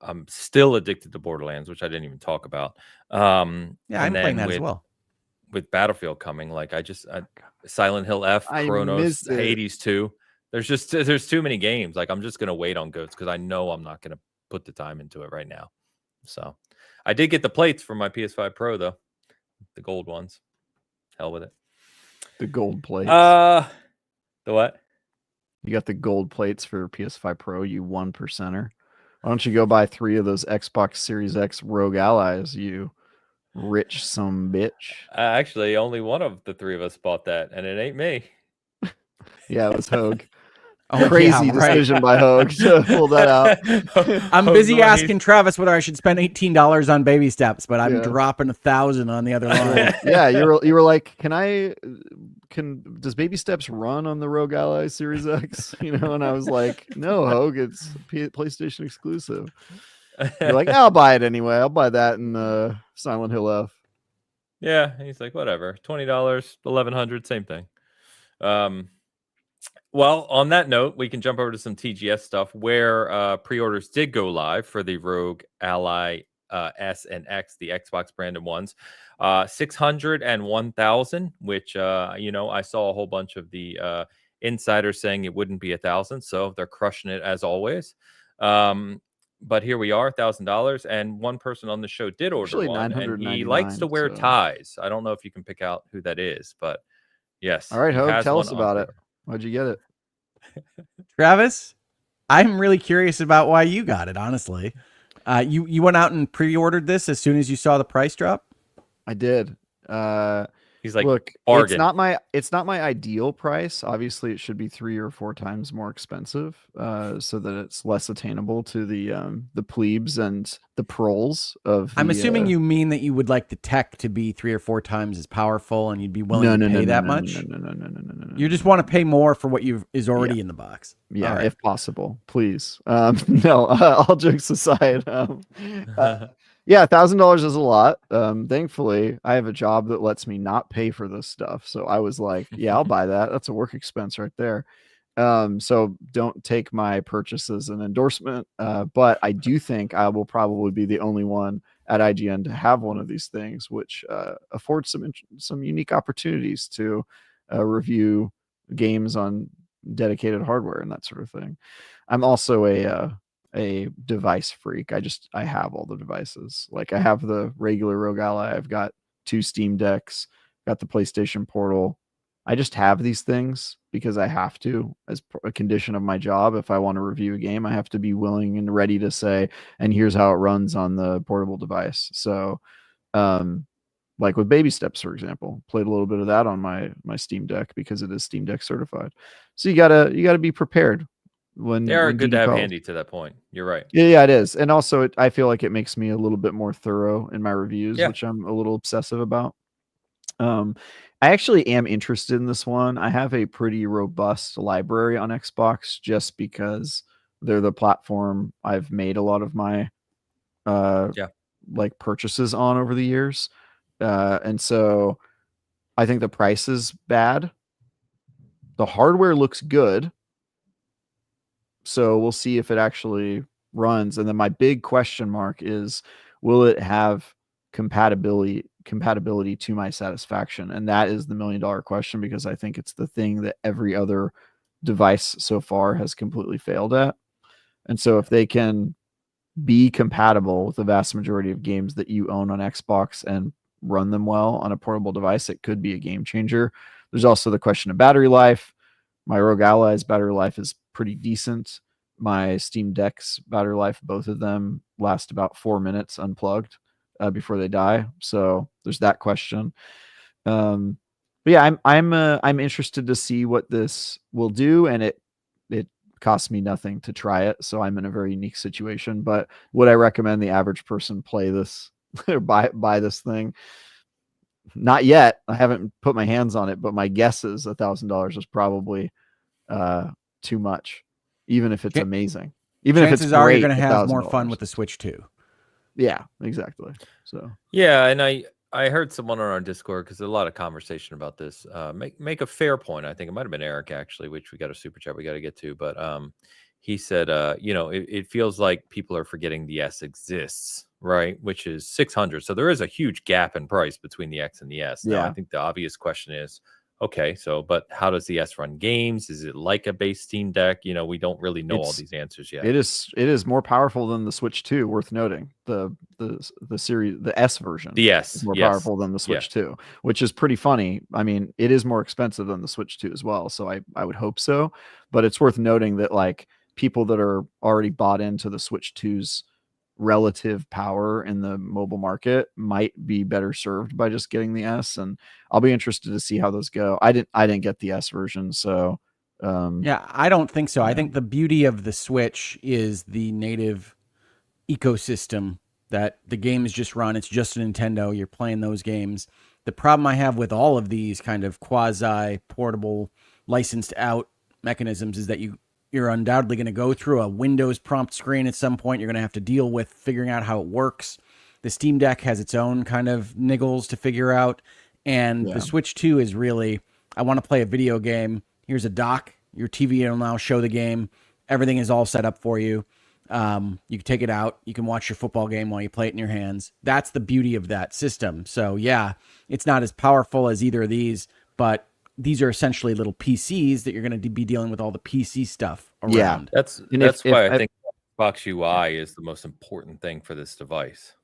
I'm still addicted to Borderlands, which I didn't even talk about. Yeah, I'm playing that as well. With Battlefield coming, like Silent Hill F, Chronos, Hades 2. There's too many games. Like I'm just gonna wait on Goats because I know I'm not gonna put the time into it right now. So I did get the plates for my PS5 Pro though, the gold ones. Hell with it. The gold plates. The what? You got the gold plates for PS5 Pro, you 1%er. Why don't you go buy 3 of those Xbox Series X ROG Allies, you rich some bitch? Actually, only one of the 3 of us bought that, and it ain't me. Yeah, it was Hogue. Crazy decision by Hogue to pull that out. I'm busy asking Travis whether I should spend $18 on baby steps, but I'm dropping 1,000 on the other line. Yeah, you were like, does baby steps run on the ROG Ally Series X? And I was like, no, Hogue, it's PlayStation exclusive. You're like, I'll buy it anyway. I'll buy that in Silent Hill F. Yeah, and he's like, whatever, $20, $1,100, same thing. Well, on that note, we can jump over to some TGS stuff where pre-orders did go live for the ROG Ally S and X, the Xbox branded ones. 600 and 1,000, which I saw a whole bunch of the insiders saying it wouldn't be 1,000, so they're crushing it as always. But here we are, $1,000, and one person on the show did order Actually, one, and he likes to wear ties. I don't know if you can pick out who that is, but yes. All right, Hogue, tell us about it. Why'd you get it? Travis, I'm really curious about why you got it, honestly. You went out and pre-ordered this as soon as you saw the price drop? I did. He's like, look, bargain. it's not my ideal price. Obviously, it should be 3 or 4 times more expensive, so that it's less attainable to the plebes and the proles of. I'm assuming you mean that you would like the tech to be 3 or 4 times as powerful, and you'd be willing to pay that much. No. You just want to pay more for what is already in the box. Yeah, if possible, please. No, all jokes aside. Yeah, $1,000 is a lot. Thankfully, I have a job that lets me not pay for this stuff. So I was like, yeah, I'll buy that. That's a work expense right there. So don't take my purchase as an endorsement. But I do think I will probably be the only one at IGN to have one of these things, which affords some unique opportunities to review games on dedicated hardware and that sort of thing. I'm also a device freak. I have all the devices. Like I have the regular ROG Ally. I've got 2 Steam Decks, got the PlayStation Portal. I just have these things because I have to, as a condition of my job. If I want to review a game, I have to be willing and ready to say, and here's how it runs on the portable device. So, like with Baby Steps, for example, played a little bit of that on my Steam Deck because it is Steam Deck certified. So you gotta be prepared. They are good to have handy to that point. You're right. Yeah, it is. And also I feel like it makes me a little bit more thorough in my reviews, which I'm a little obsessive about. I actually am interested in this one. I have a pretty robust library on Xbox just because they're the platform I've made a lot of my like purchases on over the years. And so I think the price is bad. The hardware looks good. So we'll see if it actually runs. And then my big question mark is, will it have compatibility to my satisfaction? And that is the $1 million question, because I think it's the thing that every other device so far has completely failed at. And so if they can be compatible with the vast majority of games that you own on Xbox and run them well on a portable device, it could be a game changer. There's also the question of battery life. My ROG Ally's battery life is pretty decent. My Steam Deck's battery life, both of them last about 4 minutes unplugged before they die. So there's that question. But yeah, I'm interested to see what this will do, and it costs me nothing to try it, so I'm in a very unique situation. But would I recommend the average person play this or buy this thing? Not yet. I haven't put my hands on it, but my guess is $1,000 is probably too much, even if it's amazing. Even if it's great, you're going to have more fun with the Switch 2. Yeah, exactly. So yeah, and I heard someone on our Discord, because there's a lot of conversation about this, make a fair point. I think it might have been Eric, actually, which we got a super chat we got to get to, but he said, it feels like people are forgetting the S exists, right? Which is 600. So there is a huge gap in price between the X and the S. Now, I think the obvious question is, okay, but how does the S run games? Is it like a base Steam Deck? We don't really know all these answers yet. It is more powerful than the Switch 2, worth noting. The series, the S version. The S is more powerful than the Switch 2, which is pretty funny. I mean, it is more expensive than the Switch 2 as well, so I would hope so. But it's worth noting that like people that are already bought into the Switch 2's relative power in the mobile market might be better served by just getting the S, and I'll be interested to see how those go. I didn't get the S version, so Yeah, I don't think so. I think the beauty of the Switch is the native ecosystem that the games just run. It's just a Nintendo. You're playing those games. The problem I have with all of these kind of quasi portable licensed out mechanisms is that you're undoubtedly going to go through a Windows prompt screen at some point. You're going to have to deal with figuring out how it works. The Steam Deck has its own kind of niggles to figure out. And the Switch 2 is really, I want to play a video game. Here's a dock. Your TV will now show the game. Everything is all set up for you. You can take it out. You can watch your football game while you play it in your hands. That's the beauty of that system. So yeah, it's not as powerful as either of these, but these are essentially little PCs that you're going to be dealing with all the PC stuff around. Yeah, that's why I think Xbox UI is the most important thing for this device.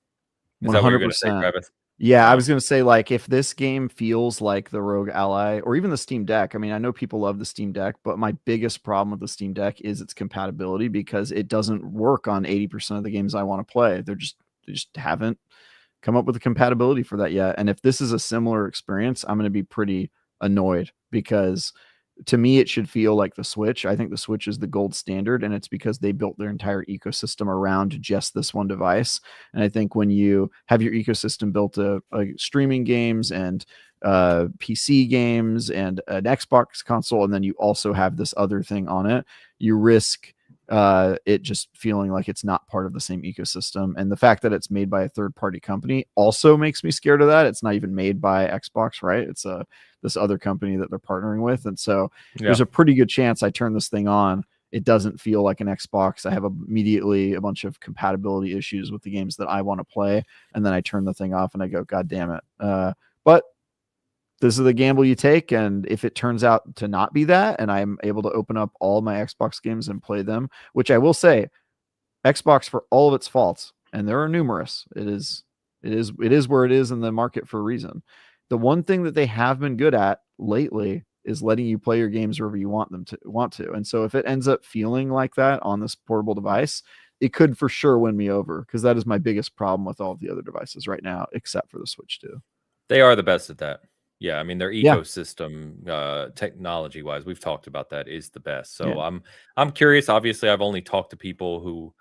Is that what you're going to say, Travis? Yeah, I was going to say, like, if this game feels like the ROG Ally or even the Steam Deck, I mean, I know people love the Steam Deck, but my biggest problem with the Steam Deck is its compatibility, because it doesn't work on 80% of the games I want to play. They just haven't come up with the compatibility for that yet. And if this is a similar experience, I'm going to be pretty annoyed, because to me, it should feel like the Switch. I think the Switch is the gold standard, and it's because they built their entire ecosystem around just this one device. And I think when you have your ecosystem built to streaming games and PC games and an Xbox console, and then you also have this other thing on it, you risk it just feeling like it's not part of the same ecosystem. And the fact that it's made by a third-party company also makes me scared of that. It's not even made by Xbox, right? It's this other company that they're partnering with. And so there's a pretty good chance I turn this thing on, it doesn't feel like an Xbox. I have immediately a bunch of compatibility issues with the games that I want to play. And then I turn the thing off and I go, God damn it. But this is the gamble you take. And if it turns out to not be that, and I'm able to open up all my Xbox games and play them, which I will say, Xbox, for all of its faults, and there are numerous, it is where it is in the market for a reason. The one thing that they have been good at lately is letting you play your games wherever you want to. And so if it ends up feeling like that on this portable device, it could for sure win me over, because that is my biggest problem with all of the other devices right now, except for the Switch 2. They are the best at that. Yeah, I mean, their ecosystem, technology-wise, we've talked about that, is the best. So I'm curious. Obviously, I've only talked to people who,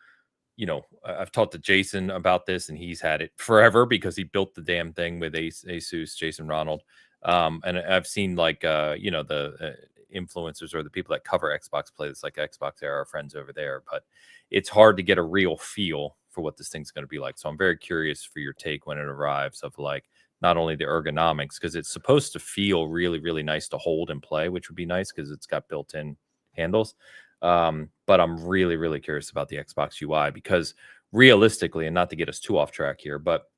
I've talked to Jason about this, and he's had it forever because he built the damn thing with Asus, Jason Ronald. And I've seen the influencers or the people that cover Xbox play this, like Xbox Era, our friends over there. But it's hard to get a real feel for what this thing's going to be like. So I'm very curious for your take when it arrives of like, not only the ergonomics, because it's supposed to feel really, really nice to hold and play, which would be nice because it's got built-in handles. But I'm really, really curious about the Xbox UI, because realistically, and not to get us too off track here, but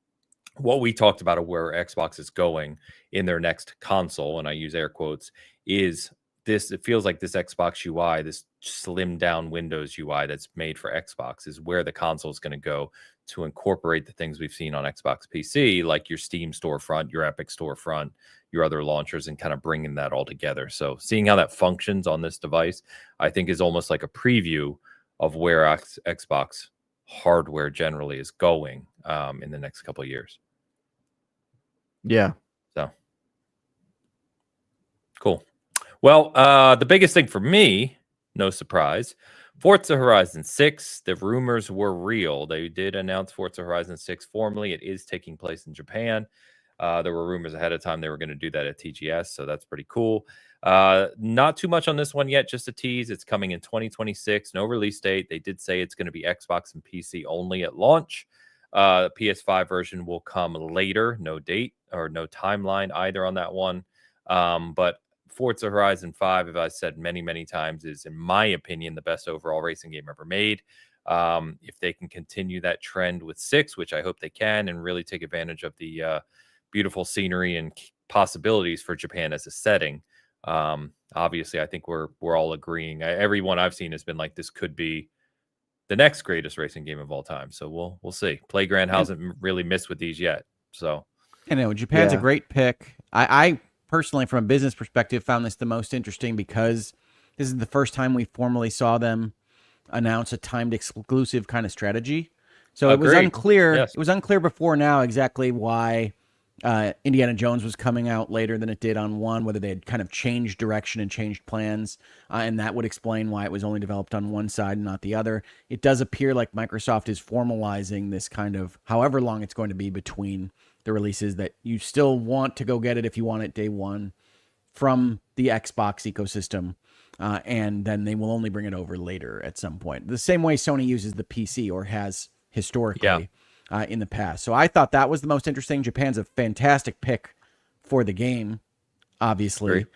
what we talked about of where Xbox is going in their next console, and I use air quotes, is this. It feels like this Xbox UI, this slimmed down Windows UI that's made for Xbox, is where the console is going to go to incorporate the things we've seen on Xbox PC, like your Steam storefront, your Epic storefront, your other launchers, and kind of bringing that all together. So seeing how that functions on this device, I think, is almost like a preview of where Xbox hardware generally is going in the next couple of years. Yeah. So cool. Well, the biggest thing for me, no surprise, Forza Horizon 6, the rumors were real. They did announce Forza Horizon 6 formally. It is taking place in Japan. There were rumors ahead of time they were going to do that at TGS, so that's pretty cool. Not too much on this one yet, just a tease. It's coming in 2026, no release date. They did say it's going to be Xbox and PC only at launch. The PS5 version will come later, no date or no timeline either on that one. But Forza Horizon 5, as I said many, many times, is, in my opinion, the best overall racing game ever made. If they can continue that trend with 6, which I hope they can, and really take advantage of the beautiful scenery and possibilities for Japan as a setting. Obviously, I think we're all agreeing. Everyone I've seen has been like, this could be the next greatest racing game of all time. So we'll see. Playground hasn't really missed with these yet. So I know Japan's a great pick. I personally, from a business perspective, found this the most interesting because this is the first time we formally saw them announce a timed exclusive kind of strategy. So it was unclear. Yes. It was unclear before now exactly why Indiana Jones was coming out later than it did on 1, whether they had kind of changed direction and changed plans, and that would explain why it was only developed on one side and not the other. It does appear like Microsoft is formalizing this kind of however long it's going to be between the releases, that you still want to go get it if you want it day one from the Xbox ecosystem, and then they will only bring it over later at some point. The same way Sony uses the PC, or has historically in the past. So I thought that was the most interesting. Japan's a fantastic pick for the game, obviously. Great.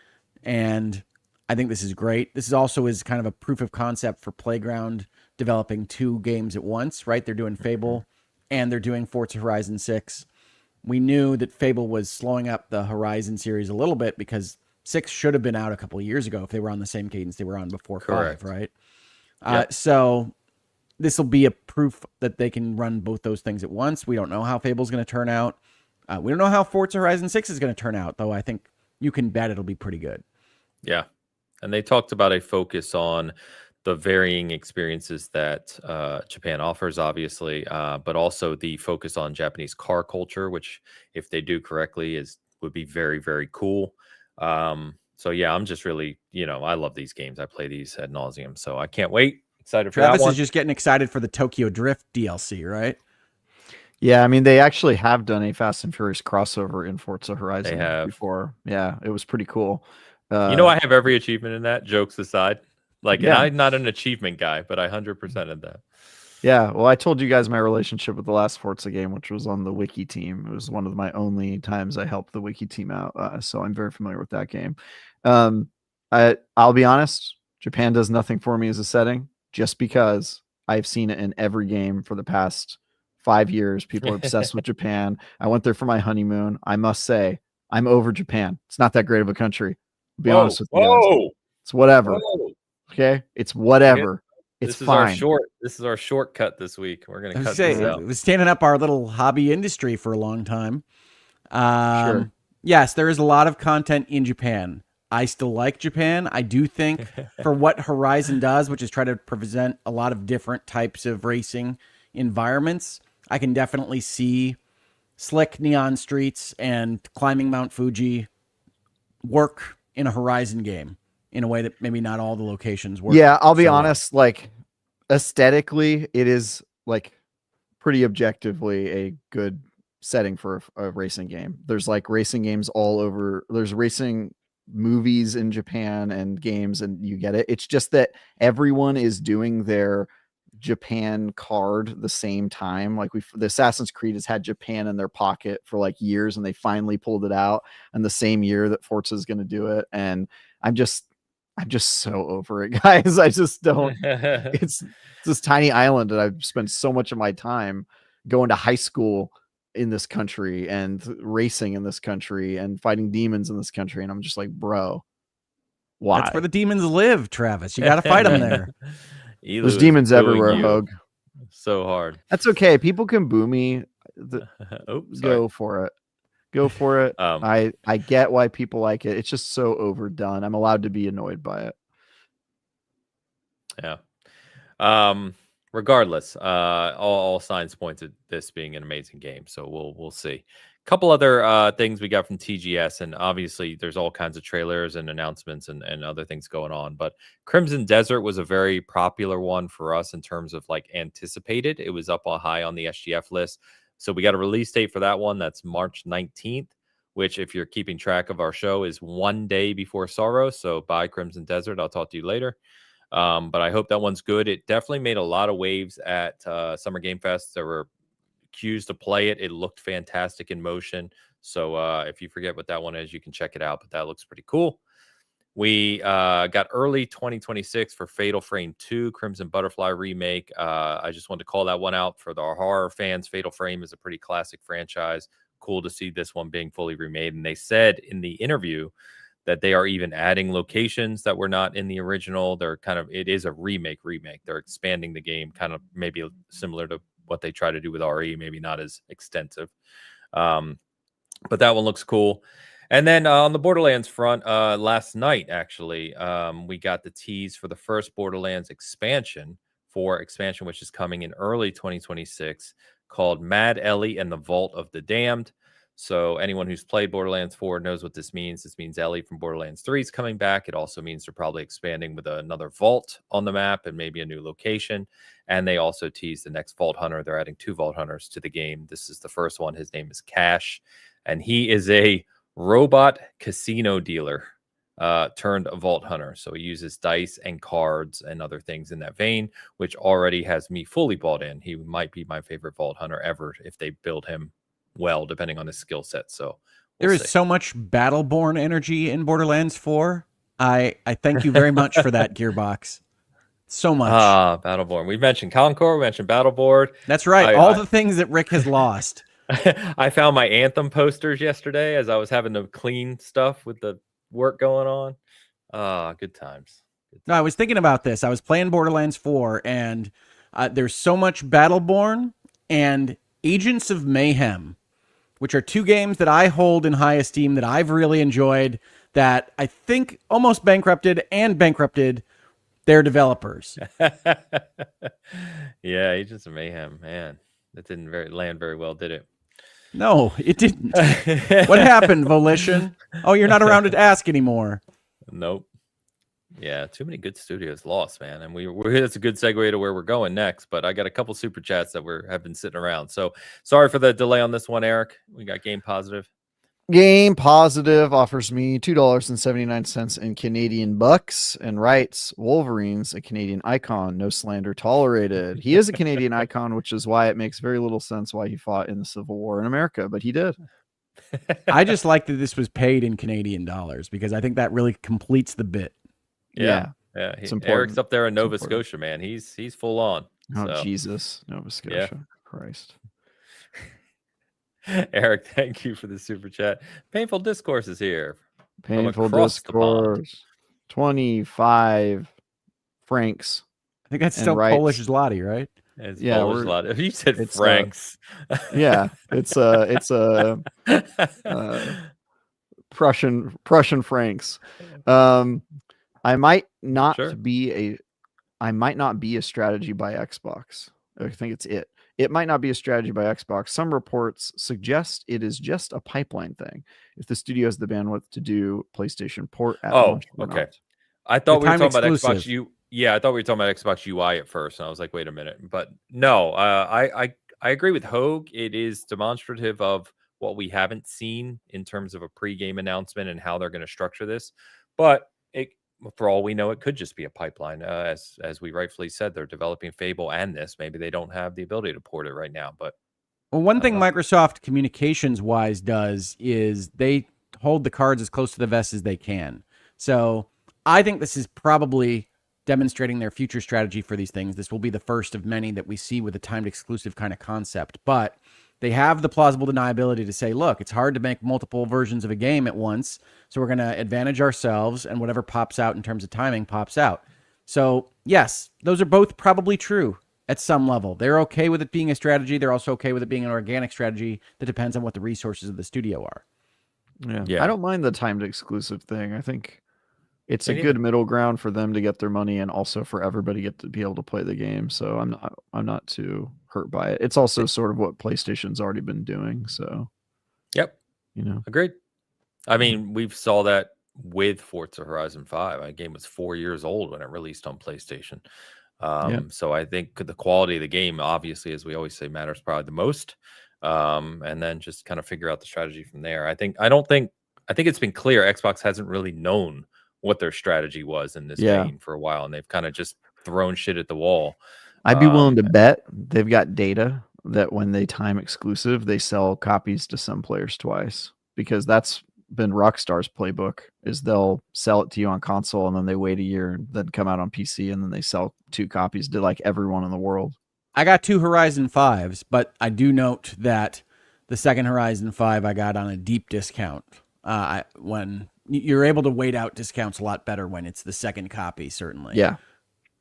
And I think this is great. This is also is kind of a proof of concept for Playground developing 2 games at once, right? They're doing Fable and they're doing Forza Horizon 6. We knew that Fable was slowing up the Horizon series a little bit because 6 should have been out a couple of years ago if they were on the same cadence they were on before. Correct. 5, right? So this will be a proof that they can run both those things at once. We don't know how Fable's going to turn out. We don't know how Forza Horizon 6 is going to turn out, though I think you can bet it'll be pretty good. Yeah. And they talked about a focus on the varying experiences that Japan offers, obviously, but also the focus on Japanese car culture, which, if they do correctly, would be very, very cool. So yeah, I'm just really, I love these games. I play these ad nauseum, so I can't wait. Excited for Travis that one. is just getting excited for the Tokyo Drift DLC, right? Yeah, I mean, they actually have done a Fast and Furious crossover in Forza Horizon before. Yeah, it was pretty cool. I have every achievement in that, jokes aside. And Yeah. I'm not an achievement guy, but I 100%ed that. Yeah, well, I told you guys my relationship with the last Forza game, which was on the Wiki team. It was one of my only times I helped the Wiki team out, so I'm very familiar with that game. I'll be honest, Japan does nothing for me as a setting, just because I've seen it in every game for the past 5 years. People are obsessed with Japan. I went there for my honeymoon. I must say, I'm over Japan. It's not that great of a country. I'll be honest with you guys. It's whatever. Okay, it's whatever. It's fine. This is our shortcut this week. We're gonna cut this out. It was standing up our little hobby industry for a long time. Sure. Yes, there is a lot of content in Japan. I still like Japan. I do think for what Horizon does, which is try to present a lot of different types of racing environments, I can definitely see slick neon streets and climbing Mount Fuji work in a Horizon game in a way that maybe not all the locations work. Yeah, I'll be honest, like aesthetically, it is like pretty objectively a good setting for a racing game. There's like racing games all over. There's racing movies in Japan and games, and you get it. It's just that everyone is doing their Japan card the same time. Like the Assassin's Creed has had Japan in their pocket for like years, and they finally pulled it out in the same year that Forza is going to do it. And I'm just so over it, guys. I just don't. It's this tiny island that I've spent so much of my time going to high school in this country and racing in this country and fighting demons in this country. And I'm just like, bro, why? That's where the demons live, Travis. You got to fight them there. There's demons everywhere, Hogue. So hard. That's okay. People can boo me. Go for it. Go for it. I get why people like it. It's just so overdone. I'm allowed to be annoyed by it. Yeah. Regardless, all signs point to this being an amazing game. So we'll see. A couple other things we got from TGS, and obviously there's all kinds of trailers and announcements and other things going on. But Crimson Desert was a very popular one for us in terms of like anticipated. It was up high on the SGF list. So we got a release date for that one. That's March 19th, which, if you're keeping track of our show, is one day before Sorrow. So buy Crimson Desert. I'll talk to you later. But I hope that one's good. It definitely made a lot of waves at Summer Game Fest. There were queues to play it. It looked fantastic in motion. So if you forget what that one is, you can check it out. But that looks pretty cool. We got early 2026 for Fatal Frame 2, Crimson Butterfly remake. I just wanted to call that one out for our horror fans. Fatal Frame is a pretty classic franchise. Cool to see this one being fully remade. And they said in the interview that they are even adding locations that were not in the original. It is a remake. They're expanding the game, kind of maybe similar to what they try to do with RE, maybe not as extensive. But that one looks cool. And then on the Borderlands front, last night, actually, we got the tease for the first Borderlands expansion, which is coming in early 2026, called Mad Ellie and the Vault of the Damned. So anyone who's played Borderlands 4 knows what this means. This means Ellie from Borderlands 3 is coming back. It also means they're probably expanding with another vault on the map and maybe a new location. And they also tease the next Vault Hunter. They're adding 2 Vault Hunters to the game. This is the first one. His name is Cash, and he is a robot casino dealer turned a Vault Hunter. So he uses dice and cards and other things in that vein, which already has me fully bought in. He might be my favorite Vault Hunter ever if they build him well, depending on his skill set. So there is so much Battleborn energy in Borderlands 4. I thank you very much for that, Gearbox. So much. Battleborn. We mentioned Concord. We mentioned Battleboard. That's right. All the things that Rick has lost. I found my Anthem posters yesterday as I was having to clean stuff with the work going on. Good times. No, I was thinking about this. I was playing Borderlands 4, and there's so much Battleborn and Agents of Mayhem, which are 2 games that I hold in high esteem that I've really enjoyed, that I think almost bankrupted their developers. Yeah, Agents of Mayhem, man. That didn't land very well, did it? No, it didn't. What happened, Volition? Oh, you're not around to ask anymore. Nope. Yeah, too many good studios lost, man. And that's a good segue to where we're going next. But I got a couple super chats that have been sitting around. So sorry for the delay on this one, Eric. We got Game Positive. Game Positive offers me $2.79 in Canadian bucks and writes, Wolverine's a Canadian icon, no slander tolerated. He is a Canadian icon, which is why it makes very little sense why he fought in the Civil War in America, but he did. I just like that this was paid in Canadian dollars because I think that really completes the bit. Yeah. Eric's up there in Nova Scotia, man. He's full on. Oh, Jesus. Nova Scotia. Yeah. Christ. Eric, thank you for the super chat. Painful Discourse is here. Painful Discourse. 25 francs. I think that's still Polish zloty, right? It's Polish zloty. You said francs. It's Prussian francs. I might not be a strategy by Xbox. I think it's it. It might not be a strategy by Xbox. Some reports suggest it is just a pipeline thing. If the studio has the bandwidth to do PlayStation port at launch. Okay. Not. I thought we were talking about Xbox I thought we were talking about Xbox UI at first, and I was like, wait a minute. But no, I agree with Hogue. It is demonstrative of what we haven't seen in terms of a pre-game announcement and how they're going to structure this. But for all we know, it could just be a pipeline. As we rightfully said, they're developing Fable and this. Maybe they don't have the ability to port it right now. But one thing Microsoft communications-wise does is they hold the cards as close to the vest as they can. So I think this is probably demonstrating their future strategy for these things. This will be the first of many that we see with a timed exclusive kind of concept. But they have the plausible deniability to say, look, it's hard to make multiple versions of a game at once, so we're going to advantage ourselves, and whatever pops out in terms of timing pops out. So, yes, those are both probably true at some level. They're okay with it being a strategy. They're also okay with it being an organic strategy that depends on what the resources of the studio are. Yeah. I don't mind the timed exclusive thing. I think it's a good middle ground for them to get their money and also for everybody to be able to play the game. So I'm not too hurt by it. It's also sort of what PlayStation's already been doing. So, yep, agreed. I mean, we saw that with Forza Horizon 5. The game was 4 years old when it released on PlayStation. So I think the quality of the game, obviously, as we always say, matters probably the most. And then just kind of figure out the strategy from there. I think it's been clear Xbox hasn't really known what their strategy was in this vein for a while, and they've kind of just thrown shit at the wall. I'd be willing to bet they've got data that when they time exclusive, they sell copies to some players twice, because that's been Rockstar's playbook. Is they'll sell it to you on console and then they wait a year and then come out on PC and then they sell 2 copies to like everyone in the world. I got 2 Horizon 5s, but I do note that the second Horizon 5 I got on a deep discount. When you're able to wait out discounts a lot better when it's the second copy, certainly. Yeah.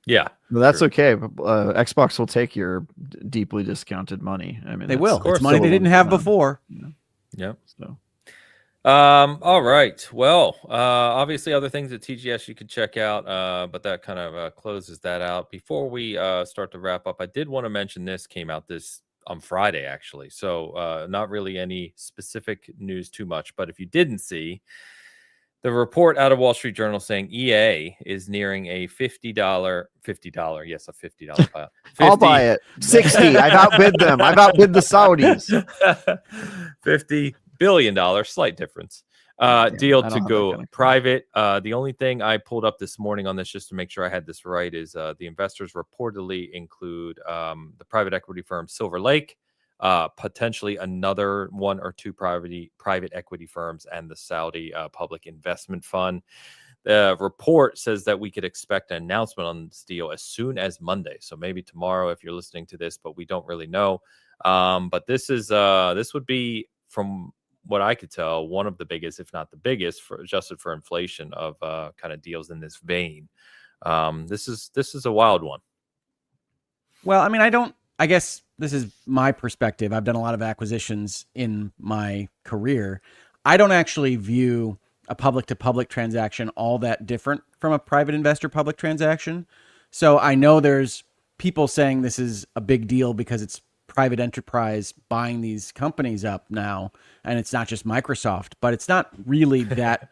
Well, that's okay. Xbox will take your deeply discounted money. I mean, they will. It's money they didn't have before. Yeah. So. All right. Well, obviously other things at TGS you could check out, but that kind of closes that out. Before we start to wrap up, I did want to mention this came out this on Friday, actually. So not really any specific news too much. But if you didn't see the report out of Wall Street Journal saying EA is nearing a $50, yes, a $50 buyout. I'll buy it. 60. I've outbid them. I've outbid the Saudis. $50 billion, slight difference. Deal to go private. The only thing I pulled up this morning on this, just to make sure I had this right, is the investors reportedly include the private equity firm Silver Lake, potentially another one or two private equity firms, and the Saudi Public Investment Fund. The report says that we could expect an announcement on this deal as soon as Monday. So maybe tomorrow if you're listening to this, but we don't really know. But this would be, from what I could tell, one of the biggest, if not the biggest, for adjusted for inflation, of kind of deals in this vein. This is a wild one. Well, I mean, I guess this is my perspective. I've done a lot of acquisitions in my career. I don't actually view a public to public transaction all that different from a private investor public transaction. So I know there's people saying this is a big deal because it's private enterprise buying these companies up now, and it's not just Microsoft, but it's not really that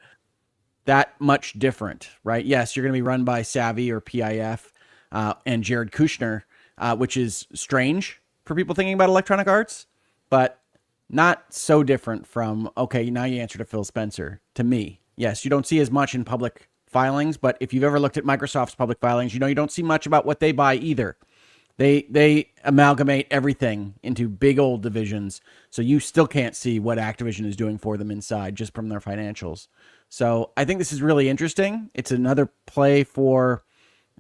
much different, right? Yes, you're going to be run by Savvy or PIF and Jared Kushner, which is strange for people thinking about Electronic Arts, but not so different from, okay, now you answer to Phil Spencer. To me, yes, you don't see as much in public filings, but if you've ever looked at Microsoft's public filings, you know you don't see much about what they buy either. They amalgamate everything into big old divisions, so you still can't see what Activision is doing for them inside just from their financials. So I think this is really interesting. It's another play for,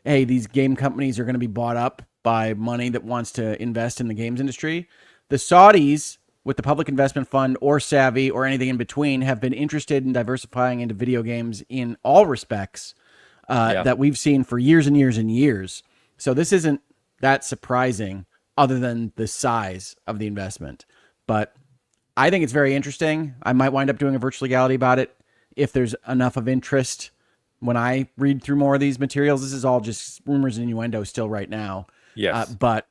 hey, these game companies are going to be bought up by money that wants to invest in the games industry. The Saudis, with the Public Investment Fund or Savvy or anything in between, have been interested in diversifying into video games in all respects that we've seen for years and years and years. So this isn't that surprising other than the size of the investment. But I think it's very interesting. I might wind up doing a virtual legality about it if there's enough of interest. When I read through more of these materials, this is all just rumors and innuendo still right now. Yes. But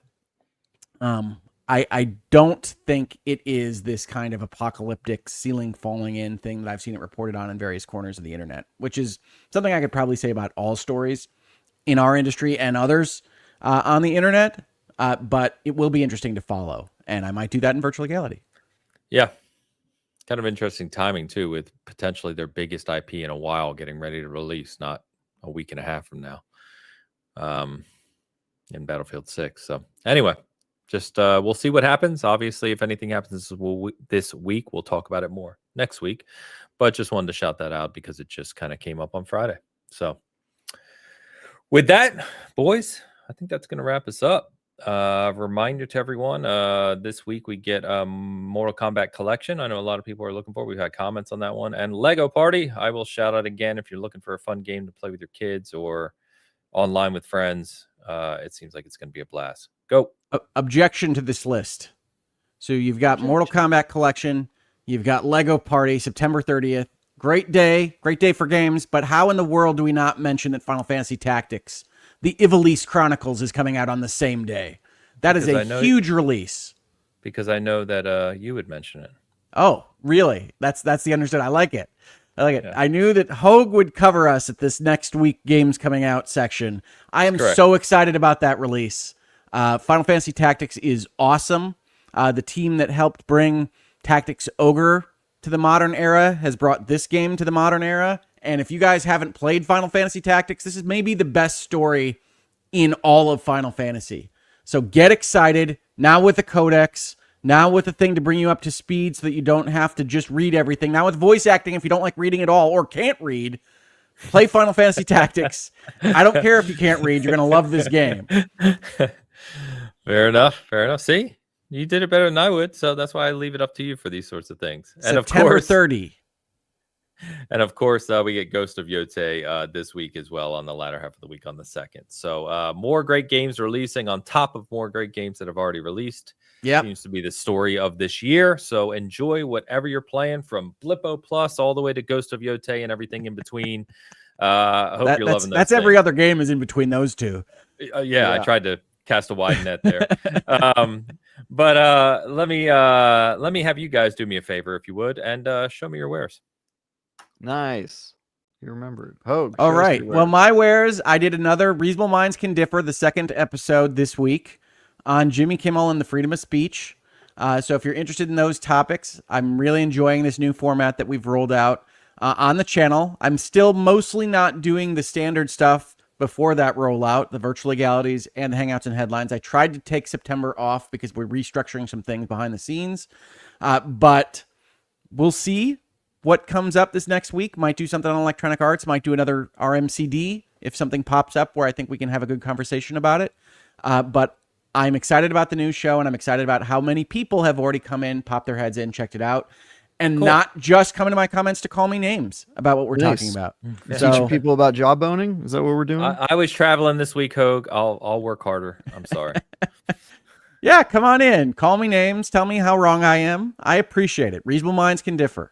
I don't think it is this kind of apocalyptic ceiling falling in thing that I've seen it reported on in various corners of the internet, which is something I could probably say about all stories in our industry and others on the internet. But it will be interesting to follow, and I might do that in virtual legality. Yeah. Kind of interesting timing too, with potentially their biggest IP in a while getting ready to release, not a week and a half from now, in Battlefield 6. So anyway, just we'll see what happens. Obviously, if anything happens this week, we'll talk about it more next week. But just wanted to shout that out because it just kind of came up on Friday. So with that, boys, I think that's going to wrap us up. Reminder to everyone, this week we get Mortal Kombat Collection. I know a lot of people are looking for it. We've had comments on that one. And Lego Party, I will shout out again if you're looking for a fun game to play with your kids or online with friends. It seems like it's going to be a blast. Go. Objection to this list. So you've got Mortal Kombat Collection. You've got Lego Party, September 30th. Great day for games. But how in the world do we not mention that Final Fantasy Tactics, the Ivalice Chronicles, is coming out on the same day? That is a huge release. Because I know that you would mention it. Oh, really? That's the understood. I like it. Yeah. I knew that Hogue would cover us at this next week games coming out section. I am so excited about that release. Final Fantasy Tactics is awesome. The team that helped bring Tactics Ogre to the modern era has brought this game to the modern era. And if you guys haven't played Final Fantasy Tactics, this is maybe the best story in all of Final Fantasy. So get excited now with the codex, now with the thing to bring you up to speed so that you don't have to just read everything. Now with voice acting, if you don't like reading at all or can't read, play Final Fantasy Tactics. I don't care if you can't read. You're going to love this game. Fair enough. See, you did it better than I would. So that's why I leave it up to you for these sorts of things. And September 30. And of course, we get Ghost of Yotei this week as well on the latter half of the week on the 2nd. So more great games releasing on top of more great games that have already released. Yeah, seems to be the story of this year. So enjoy whatever you're playing, from Blippo Plus all the way to Ghost of Yotei and everything in between. I hope you're loving those. That's every other game is in between those two. Yeah, I tried to cast a wide net there. But let me have you guys do me a favor, if you would, and show me your wares. Nice. You remembered. Oh, all right. Well, my wares, I did another Reasonable Minds Can Differ, the second episode this week on Jimmy Kimmel and the freedom of speech. So if you're interested in those topics, I'm really enjoying this new format that we've rolled out on the channel. I'm still mostly not doing the standard stuff before that rollout, the virtual legalities and the Hangouts and Headlines. I tried to take September off because we're restructuring some things behind the scenes. But we'll see what comes up this next week. Might do something on Electronic Arts, might do another RMCD if something pops up where I think we can have a good conversation about it. But I'm excited about the new show, and I'm excited about how many people have already come in, popped their heads in, checked it out, and not just coming to my comments to call me names about what we're talking about. So, teaching people about jawboning? Is that what we're doing? I was traveling this week, Hogue. I'll work harder. I'm sorry. Yeah, come on in. Call me names. Tell me how wrong I am. I appreciate it. Reasonable minds can differ.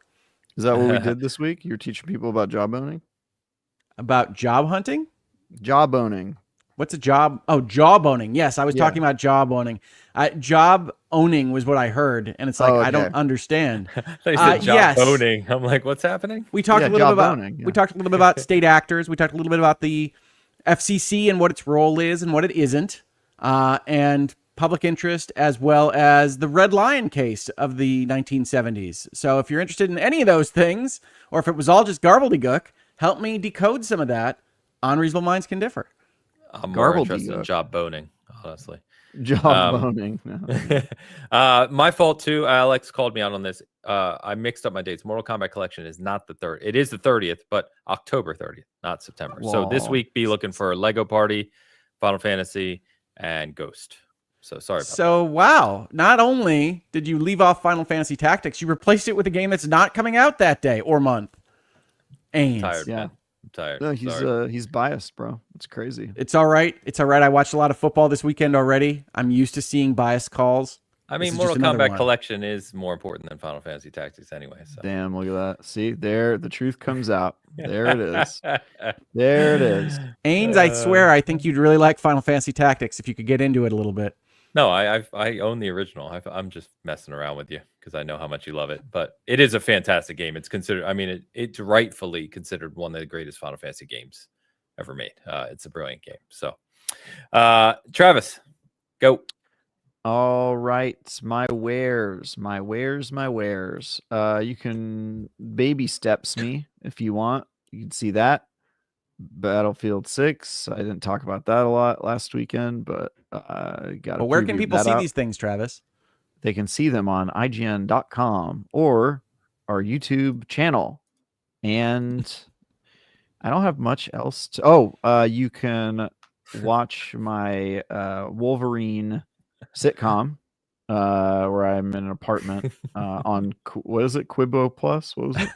Is that what we did this week? You're teaching people about jawboning? About job hunting? Jawboning. What's a job? Oh, jawboning. Yes, I was talking about jawboning. Job owning was what I heard, and it's like I don't understand. They said job boning. I'm like, what's happening? We talked a little bit about we talked a little bit about state actors. We talked a little bit about the FCC and what its role is and what it isn't, and public interest, as well as the Red Lion case of the 1970s. So if you're interested in any of those things, or if it was all just gobbledygook, help me decode some of that on Reasonable Minds Can Differ. I'm more interested in job boning, honestly. Job boning. No. My fault too. Alex called me out on this. I mixed up my dates. Mortal Kombat Collection is not the 3rd. It is the 30th, but October 30th, not September. Whoa. So this week, be looking for Lego Party, Final Fantasy, and Ghost. So sorry about that. Wow. Not only did you leave off Final Fantasy Tactics, you replaced it with a game that's not coming out that day or month. Ains. Tired, man. I'm tired. No, he's biased, bro. It's crazy. It's all right. It's all right. I watched a lot of football this weekend already. I'm used to seeing biased calls. I mean, Mortal Kombat Collection is more important than Final Fantasy Tactics anyway. So. Damn, look at that. See, there, the truth comes out. There it is. There it is. Ains, I swear, I think you'd really like Final Fantasy Tactics if you could get into it a little bit. No, I own the original. I'm just messing around with you because I know how much you love it. But it is a fantastic game. It's considered. I mean, it's rightfully considered one of the greatest Final Fantasy games ever made. It's a brilliant game. So, Travis, go. All right, my wares. You can baby steps me if you want. You can see that. Battlefield 6. I didn't talk about that a lot last weekend, but Well, where can people see these things, Travis? They can see them on IGN.com or our YouTube channel. And I don't have much else. You can watch my Wolverine sitcom where I'm in an apartment on what is it? Quibo Plus? What was it?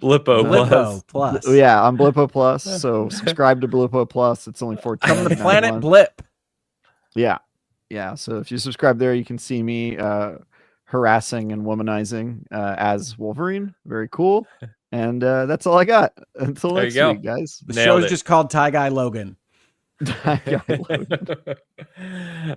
Blippo Plus. Yeah, on Blippo Plus. So subscribe to Blippo Plus. It's only $14. From the planet Blip. Yeah. So if you subscribe there, you can see me harassing and womanizing as Wolverine. Very cool. And that's all I got. Until next week, guys. The show's just called Tie Guy Logan.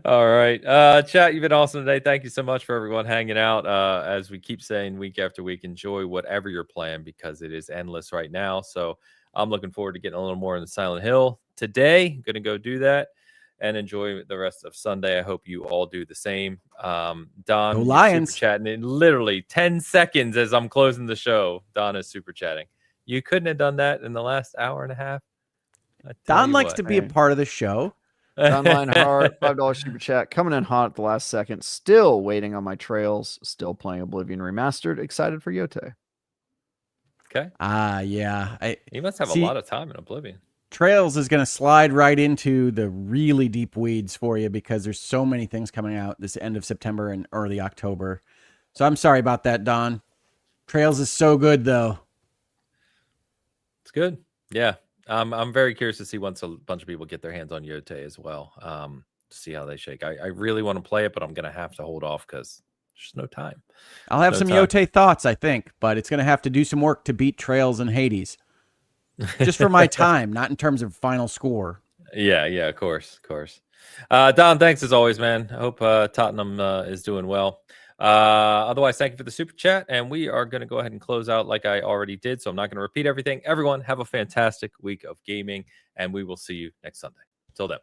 All right, chat, you've been awesome today. Thank you so much for everyone hanging out. As we keep saying week after week, enjoy whatever you're playing because it is endless right now. So I'm looking forward to getting a little more in the Silent Hill today. Gonna go do that and enjoy the rest of Sunday. I hope you all do the same. Don, Lions, super chatting in literally 10 seconds as I'm closing the show. Don is super chatting. You couldn't have done that in the last hour and a half. Don likes to be a part of the show. Don Lionheart, $5 super chat. Coming in hot at the last second. Still waiting on my trails. Still playing Oblivion Remastered. Excited for Yote. Okay. Yeah. He must have a lot of time in Oblivion. Trails is going to slide right into the really deep weeds for you because there's so many things coming out this end of September and early October. So I'm sorry about that, Don. Trails is so good, though. It's good. Yeah. I'm very curious to see once a bunch of people get their hands on Yote as well, to see how they shake. I really want to play it, but I'm going to have to hold off because there's no time. I'll have some Yote thoughts, I think, but it's going to have to do some work to beat Trails and Hades. Just for my time, not in terms of final score. Yeah, of course. Don, thanks as always, man. I hope Tottenham is doing well. Otherwise, thank you for the super chat. And we are going to go ahead and close out like I already did. So I'm not going to repeat everything. Everyone, have a fantastic week of gaming, and we will see you next Sunday. Till then.